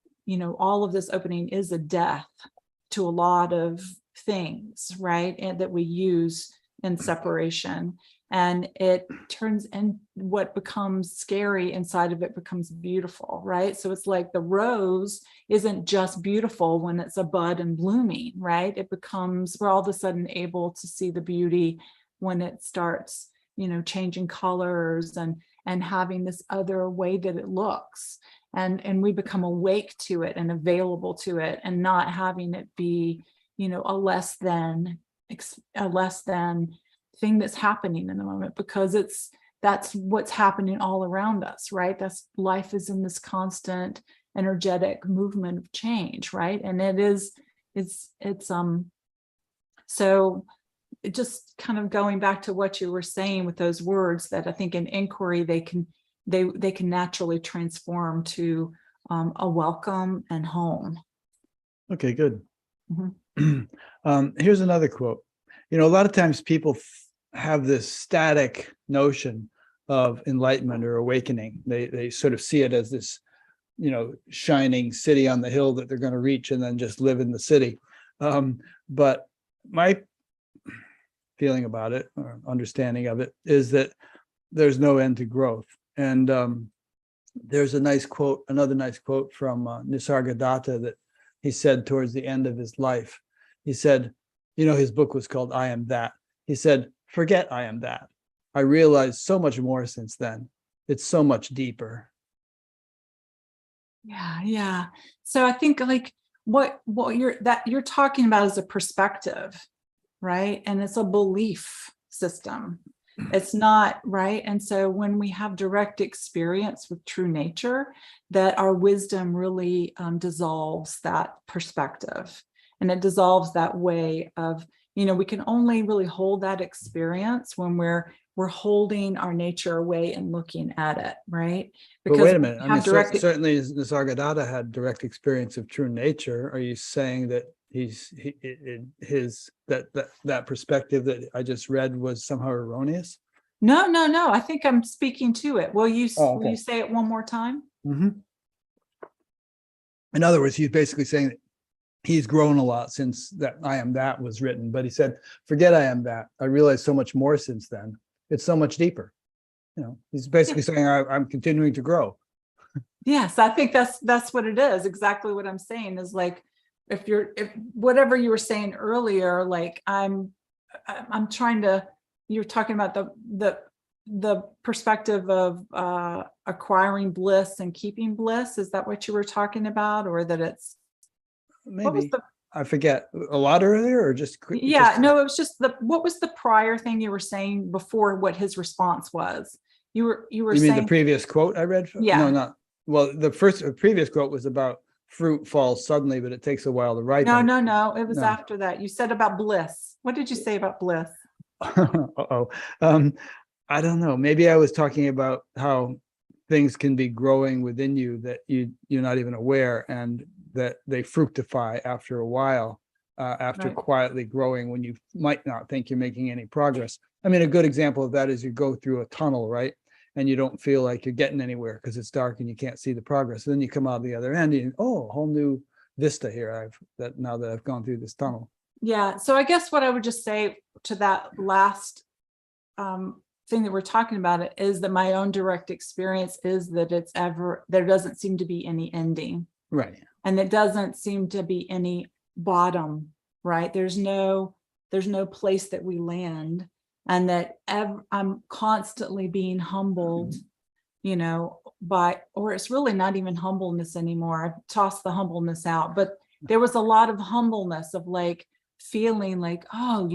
all of this opening is a death to a lot of things, right? And that we use in separation, and it turns in what becomes scary inside of it becomes beautiful, right? So it's like the rose isn't just beautiful when it's a bud and blooming, right? It becomes, we're all of a sudden able to see the beauty when it starts, changing colors and having this other way that it looks. And we become awake to it and available to it, and not having it be, a less than thing that's happening in the moment, because that's what's happening all around us, right? That's life is in this constant energetic movement of change, right? And so it just kind of going back to what you were saying with those words, that I think in inquiry they can naturally transform to a welcome and home. Okay, good. Mhm. Here's another quote. A lot of times people have this static notion of enlightenment or awakening. They sort of see it as this, shining city on the hill that they're going to reach and then just live in the city. But my feeling about it, or understanding of it, is that there's no end to growth. And there's another nice quote from Nisargadatta that he said towards the end of his life. He said, his book was called I Am That. He said, forget I am that. I realized so much more since then. It's so much deeper. Yeah. So I think like what you're talking about is a perspective, right? And it's a belief system. It's not right. And so when we have direct experience with true nature, that our wisdom really dissolves that perspective, and it dissolves that way of, we can only really hold that experience when we're holding our nature away and looking at it, right? But wait a minute. I mean, direct certainly Nisargadatta had direct experience of true nature. Are you saying that that perspective that I just read was somehow erroneous? No. I think I'm speaking to it. Will you say it one more time? Mm-hmm. In other words, he's basically saying that he's grown a lot since that I Am That was written, but he said, forget I am that. I realized so much more since then. It's so much deeper. He's basically saying I'm continuing to grow. Yes, I think that's what it is. Exactly what I'm saying is like, if whatever you were saying earlier, like I'm trying to, you're talking about the perspective of acquiring bliss and keeping bliss. Is that what you were talking about? Or that it's maybe I forget a lot earlier, or just no, it was just what was the prior thing you were saying before what his response was? You were you saying mean the previous quote I read? Yeah. No, not well. The previous quote was about fruit falls suddenly, but it takes a while to ripen. No. It was after that. You said about bliss. What did you say about bliss? I don't know. Maybe I was talking about how things can be growing within you that you're not even aware, and that they fructify after a while, after Right. quietly growing when you might not think you're making any progress. I mean, a good example of that is you go through a tunnel, right? And you don't feel like you're getting anywhere because it's dark and you can't see the progress. And then you come out the other end and a whole new vista here now that I've gone through this tunnel. Yeah. So I guess what I would just say to that last thing that we're talking about is that my own direct experience is that there doesn't seem to be any ending. Right. And it doesn't seem to be any bottom, right? There's no place that we land, and that I'm constantly being humbled, or it's really not even humbleness anymore. I've tossed the humbleness out, but there was a lot of humbleness of like feeling like, oh,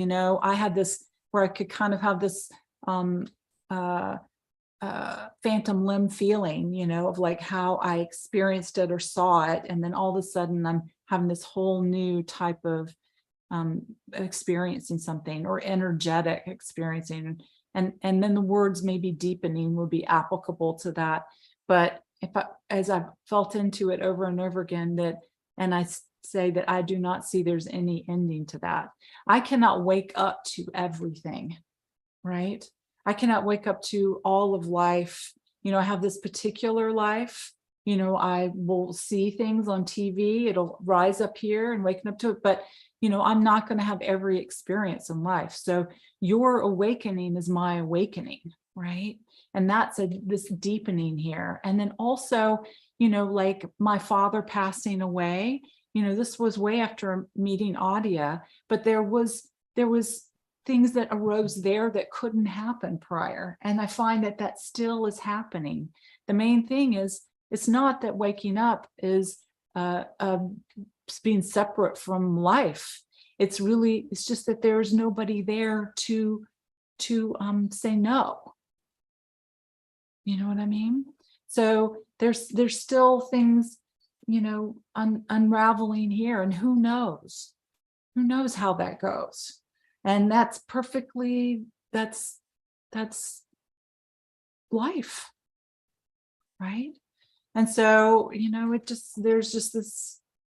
I had this where I could kind of have this phantom limb feeling, of like how I experienced it or saw it. And then all of a sudden I'm having this whole new type of experiencing something, or energetic experiencing. And then the words maybe deepening would be applicable to that. But as I've felt into it over and over again, and I say that I do not see there's any ending to that. I cannot wake up to everything, right? I cannot wake up to all of life. I have this particular life. I will see things on TV. It'll rise up here and waking up to it. But, I'm not going to have every experience in life. So your awakening is my awakening, right? And that's this deepening here. And then also, like my father passing away, this was way after meeting Adia, but there was things that arose there that couldn't happen prior. And I find that still is happening. The main thing is, it's not that waking up is being separate from life. It's just that there's nobody there to say no. You know what I mean? So there's still things, unraveling here, and who knows how that goes. And that's life, right? And so,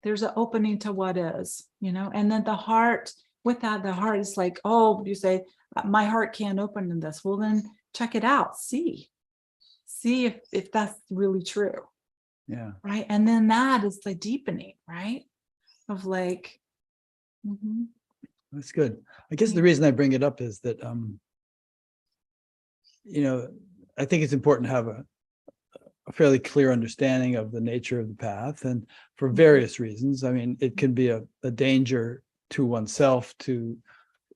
there's an opening to what is, and then the heart is like, oh, you say, my heart can't open in this. Well, then check it out. See if that's really true. Yeah. Right. And then that is the deepening, right? Of like, That's good. I guess the reason I bring it up is that, I think it's important to have a fairly clear understanding of the nature of the path, and for various reasons. I mean, it can be a danger to oneself to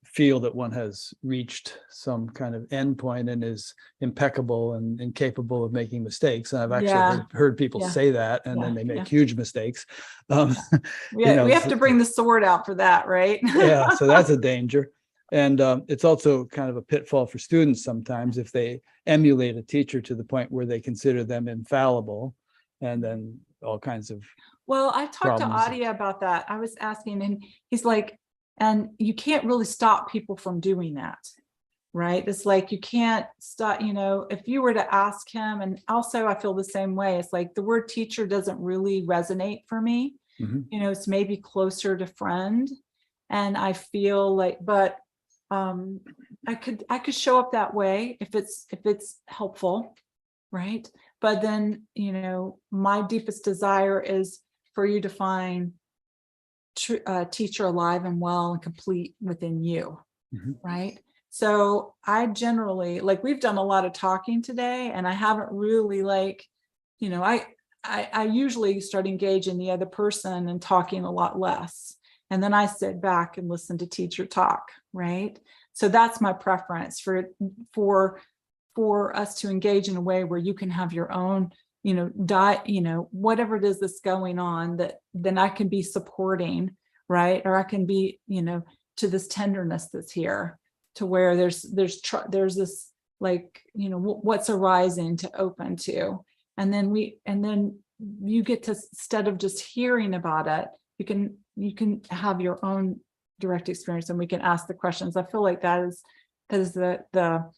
feel that one has reached some kind of endpoint and is impeccable and incapable of making mistakes. And I've actually heard people say that, and then they make huge mistakes. We have to bring the sword out for that, right? Yeah, so that's a danger. And it's also kind of a pitfall for students sometimes if they emulate a teacher to the point where they consider them infallible, and then all kinds of Well, I talked to Adia about that. I was asking, and he's like, and you can't really stop people from doing that, right? It's like you can't stop, if you were to ask him, and also I feel the same way. It's like the word teacher doesn't really resonate for me. It's maybe closer to friend. And I feel like, but I could show up that way if it's helpful, right? But then, my deepest desire is for you to find teacher alive and well and complete within you, right? So I generally, like, we've done a lot of talking today, and I haven't really I usually start engaging the other person and talking a lot less. And then I sit back and listen to teacher talk, right? So that's my preference for us to engage in a way where you can have your own, whatever it is that's going on, that then I can be supporting, right? Or I can be, to this tenderness that's here, to where there's this, like, what's arising to open to. And then you get to, instead of just hearing about it, you can have your own direct experience, and we can ask the questions. I feel like that is the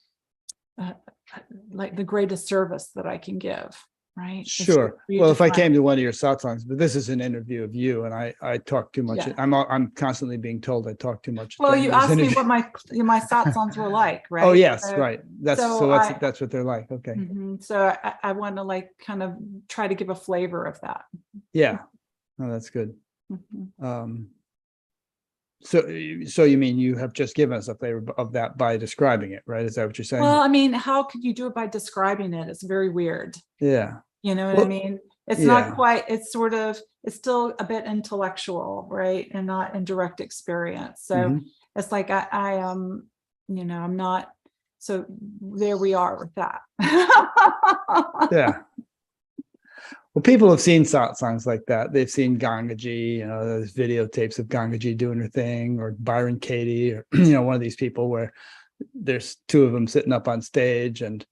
like the greatest service that I can give, right? Sure. Well, if I came to one of your satsangs, but this is an interview of you, and I talk too much. I'm constantly being told I talk too much. Well, you asked me what my satsangs were like, right? Oh yes, right. That's what they're like. Okay. So I want to kind of try to give a flavor of that. Yeah. Oh, that's good. So you mean you have just given us a flavor of that by describing it, right? Is that what you're saying? Well, I mean, how could you do it by describing it? It's very weird. Yeah. You know what I mean? It's not quite, it's still a bit intellectual, right? And not in direct experience. So it's like, I'm not, So there we are with that. Yeah. Well, people have seen satsangs like that. They've seen Gangaji, those videotapes of Gangaji doing her thing, or Byron Katie, or, one of these people where there's two of them sitting up on stage and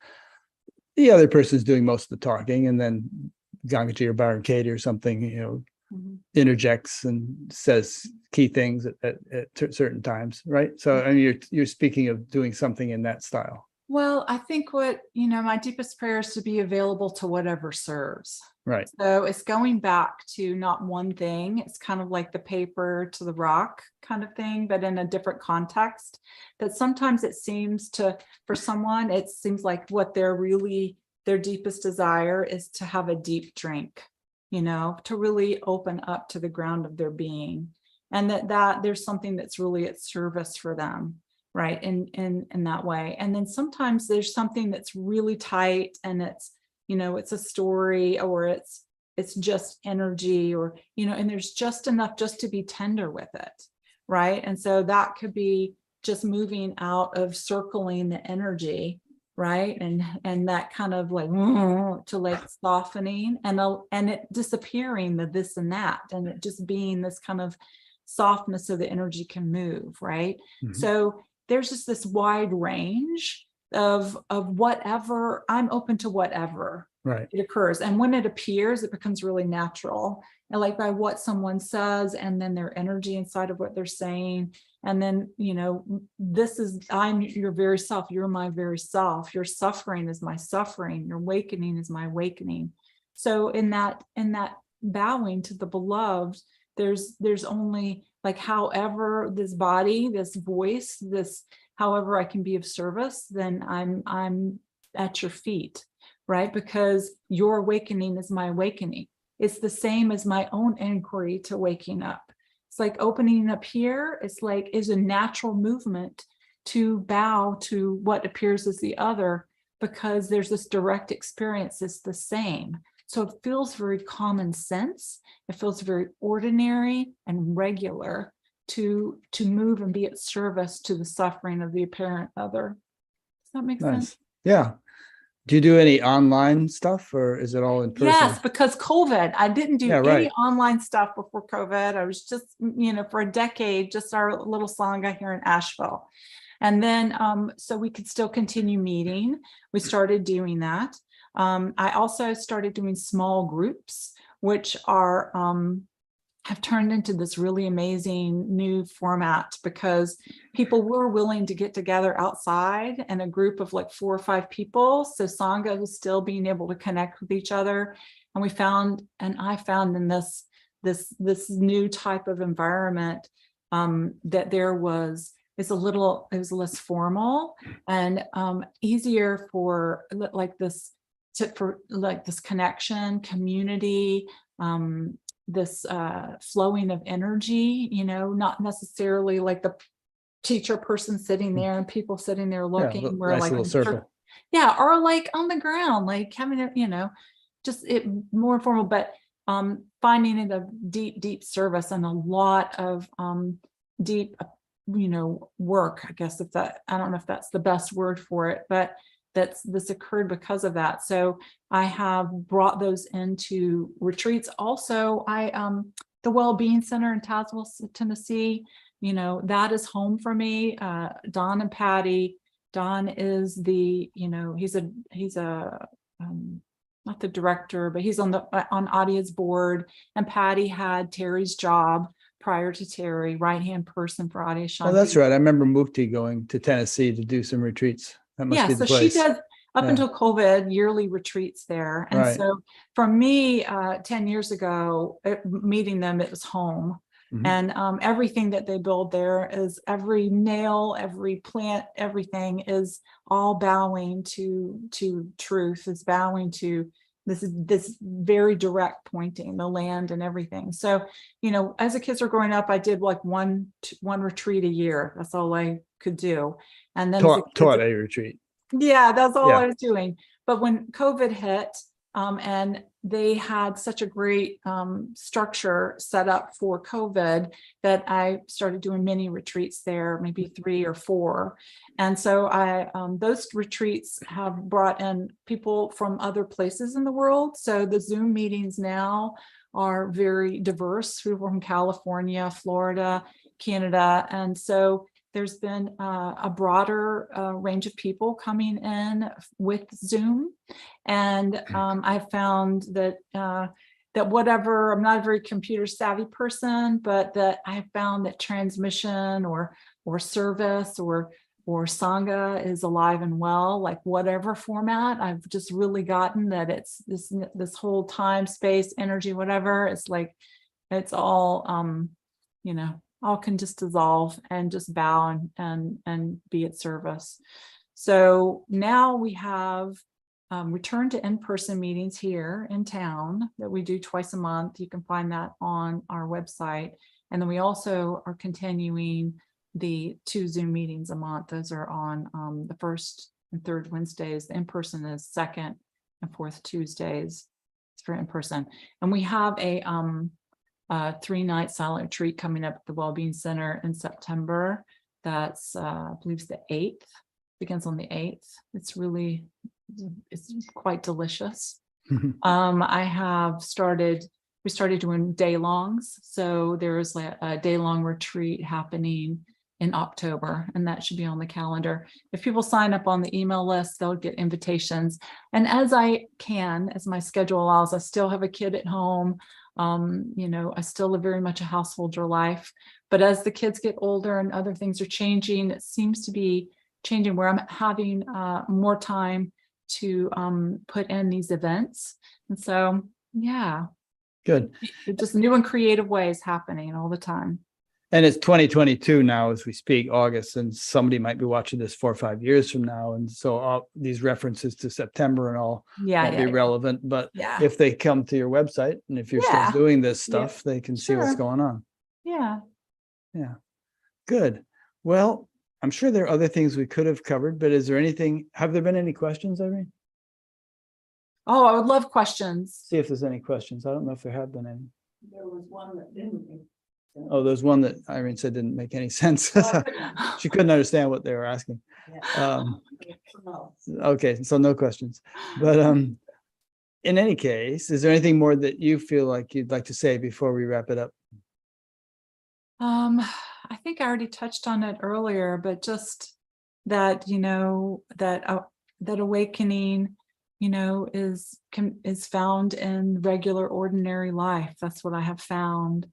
the other person's doing most of the talking. And then Gangaji or Byron Katie or something, interjects and says key things at certain times. Right. So, I mean, you're speaking of doing something in that style. Well, I think my deepest prayer is to be available to whatever serves. Right. So it's going back to not one thing. It's kind of like the paper to the rock kind of thing, but in a different context. That sometimes it seems for someone, it seems like what their deepest desire is to have a deep drink, to really open up to the ground of their being. And that there's something that's really at service for them. Right. In that way. And then sometimes there's something that's really tight and it's, it's a story, or it's just energy, or, and there's just enough just to be tender with it. Right. And so that could be just moving out of circling the energy. Right. And that kind of like to like softening and it disappearing, the this and that, and it just being this kind of softness so the energy can move. Right. Mm-hmm. So there's just this wide range of whatever. I'm open to whatever it occurs. And when it appears, it becomes really natural. And like by what someone says, and then their energy inside of what they're saying. And then, I'm your very self. You're my very self. Your suffering is my suffering. Your awakening is my awakening. So in that bowing to the beloved, there's only like, however this body, this voice, this, however I can be of service, then I'm at your feet, right? Because your awakening is my awakening. It's the same as my own inquiry to waking up. It's like opening up here. It's like is a natural movement to bow to what appears as the other, because there's this direct experience. It's the same. So it feels very common sense. It feels very ordinary and regular to move and be at service to the suffering of the apparent other. Does that make sense? Yeah. Do you do any online stuff, or is it all in person? Yes, because COVID. I didn't do any online stuff before COVID. I was just, for a decade, just our little sangha here in Asheville. And then, so we could still continue meeting. We started doing that. I also started doing small groups, which are have turned into this really amazing new format, because people were willing to get together outside in a group of like 4 or 5 people. So Sangha was still being able to connect with each other. And I found in this new type of environment that it was less formal and easier for this connection, community, this flowing of energy, not necessarily like the teacher person sitting there and people sitting there looking. Yeah, we're nice like little circle. Yeah, or like on the ground, like having it, just it more informal, but finding it a deep service and a lot of deep, work. I guess I don't know if that's the best word for it, but this occurred because of that. So I have brought those into retreats. Also, the Wellbeing Center in Tazewell, Tennessee, that is home for me. Don and Patty. Don is he's a not the director, but he's on Adya's board. And Patty had Terry's job prior to Terry, right-hand person for Adyashanti. Oh, that's right. I remember Mukti going to Tennessee to do some retreats. That must be the place. She does until COVID yearly retreats there. And so for me, 10 years ago, meeting them, it was home. Mm-hmm. And everything that they build there is every nail, every plant, everything is all bowing to truth, is bowing to this very direct pointing, the land and everything. So, as the kids were growing up, I did like one retreat a year. That's all I could do. And then taught a retreat. Yeah, that's all I was doing. But when COVID hit, And they had such a great structure set up for COVID that I started doing mini retreats there, maybe 3 or 4. And so those retreats have brought in people from other places in the world. So the Zoom meetings now are very diverse, people from California, Florida, Canada. And so there's been a broader range of people coming in with Zoom. And I found that whatever, I'm not a very computer savvy person, but that I found that transmission or service or Sangha is alive and well, like whatever format. I've just really gotten that it's this whole time, space, energy, whatever. It's like, it's all, all can just dissolve and just bow and be at service. So now we have returned to in-person meetings here in town that we do twice a month. You can find that on our website. And then we also are continuing the 2 Zoom meetings a month. Those are on the first and third Wednesdays. The in-person is second and fourth Tuesdays for in-person. And we have a 3-night silent retreat coming up at the Wellbeing Center in September. That's I believe it's the 8th, begins on the 8th. It's quite delicious. We started doing day-longs. So there's a day-long retreat happening in October, and that should be on the calendar. If people sign up on the email list, they'll get invitations. And as my schedule allows, I still have a kid at home. I still live very much a householder life, but as the kids get older and other things are changing, it seems to be changing where I'm having more time to put in these events. And so, yeah. Good. Just new and creative ways happening all the time. And it's 2022 now as we speak, August, and somebody might be watching this 4 or 5 years from now. And so all these references to September and all won't be relevant. But if they come to your website and if you're still doing this stuff, they can see what's going on. Yeah. Good. Well, I'm sure there are other things we could have covered, but have there been any questions, Irene? Oh, I would love questions. See if there's any questions. I don't know if there have been any. There was one that didn't. Oh, there's one that Irene said didn't make any sense. She couldn't understand what they were asking. Okay, so no questions. But in any case, is there anything more that you feel like you'd like to say before we wrap it up? I think I already touched on it earlier, but just that, that awakening, is found in regular, ordinary life. That's what I have found.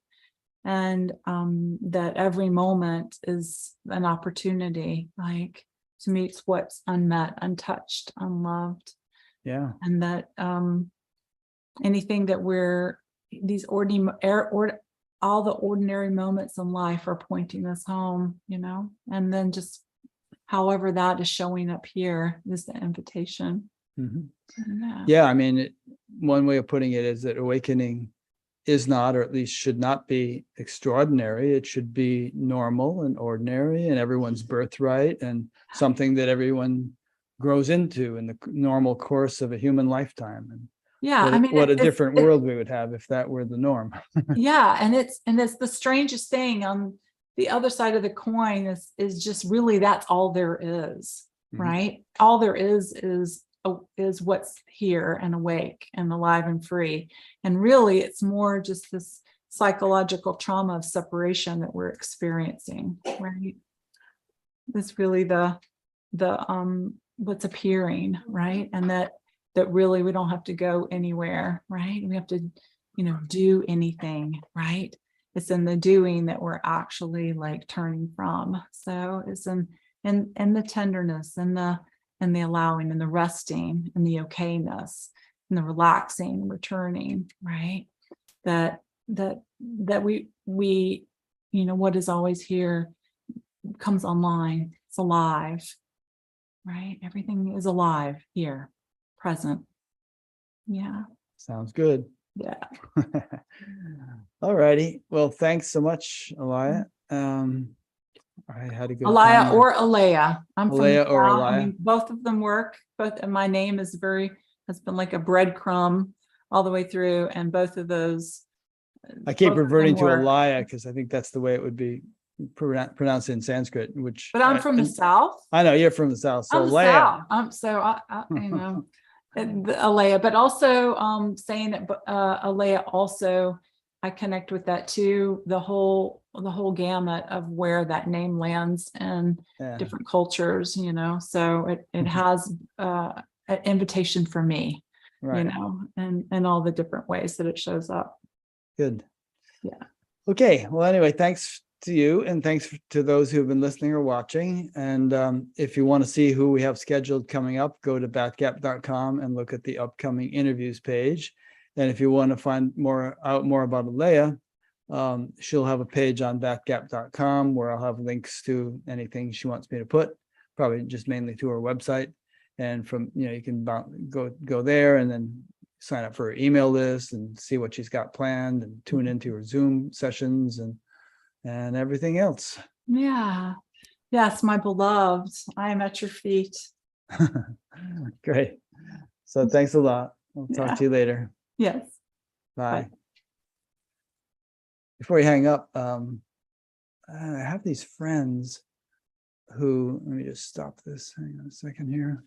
And that every moment is an opportunity, like to meet what's unmet, untouched, unloved. Yeah. And that anything that these all the ordinary moments in life are pointing us home, and then just however that is showing up here is the invitation. Mm-hmm. Yeah, I mean, one way of putting it is that awakening is not, or at least should not be, extraordinary. It should be normal and ordinary and everyone's birthright and something that everyone grows into in the normal course of a human lifetime. And what a different world we would have if that were the norm. Yeah, and it's the strangest thing on the other side of the coin is just really that's all there is, right? All there is what's here and awake and alive and free. And really, it's more just this psychological trauma of separation that we're experiencing, right? That's really the what's appearing, right? And that really we don't have to go anywhere, right? We have to, do anything, right? It's in the doing that we're actually like turning from. So it's in the tenderness and the allowing and the resting and the okayness and the relaxing, returning, right? That we what is always here comes online. It's alive, right? Everything is alive here, present. Yeah. Sounds good. Yeah. All righty. Well, thanks so much, Alaya. I had a good Alaya time. or Alaya. I'm from Alaya the or South. Alaya. I mean, both of them work, but my name is very has been like a breadcrumb all the way through, and both of those. I keep both of them reverting to were- Alaya because I think that's the way it would be pronounced in Sanskrit, which But I'm from the South. I know you're from the South. So I'm the Alaya, South. So I Alaya, but also saying that Alaya also, I connect with that too. The whole gamut of where that name lands and yeah, different cultures, so it has an invitation for me, right. and all the different ways that it shows up. Good. Yeah. Okay. Well, anyway, thanks to you, and thanks to those who have been listening or watching. And if you want to see who we have scheduled coming up, go to batgap.com and look at the upcoming interviews page. And if you want to find out more about Alaya, she'll have a page on batgap.com where I'll have links to anything she wants me to put, probably just mainly to her website. And from, you can go there and then sign up for her email list and see what she's got planned and tune into her Zoom sessions and everything else. Yeah. Yes, my beloved, I am at your feet. Great. So thanks a lot. I'll talk to you later. Yes. Bye. Bye. Before you hang up, I have these friends who, let me just stop this. Hang on a second here.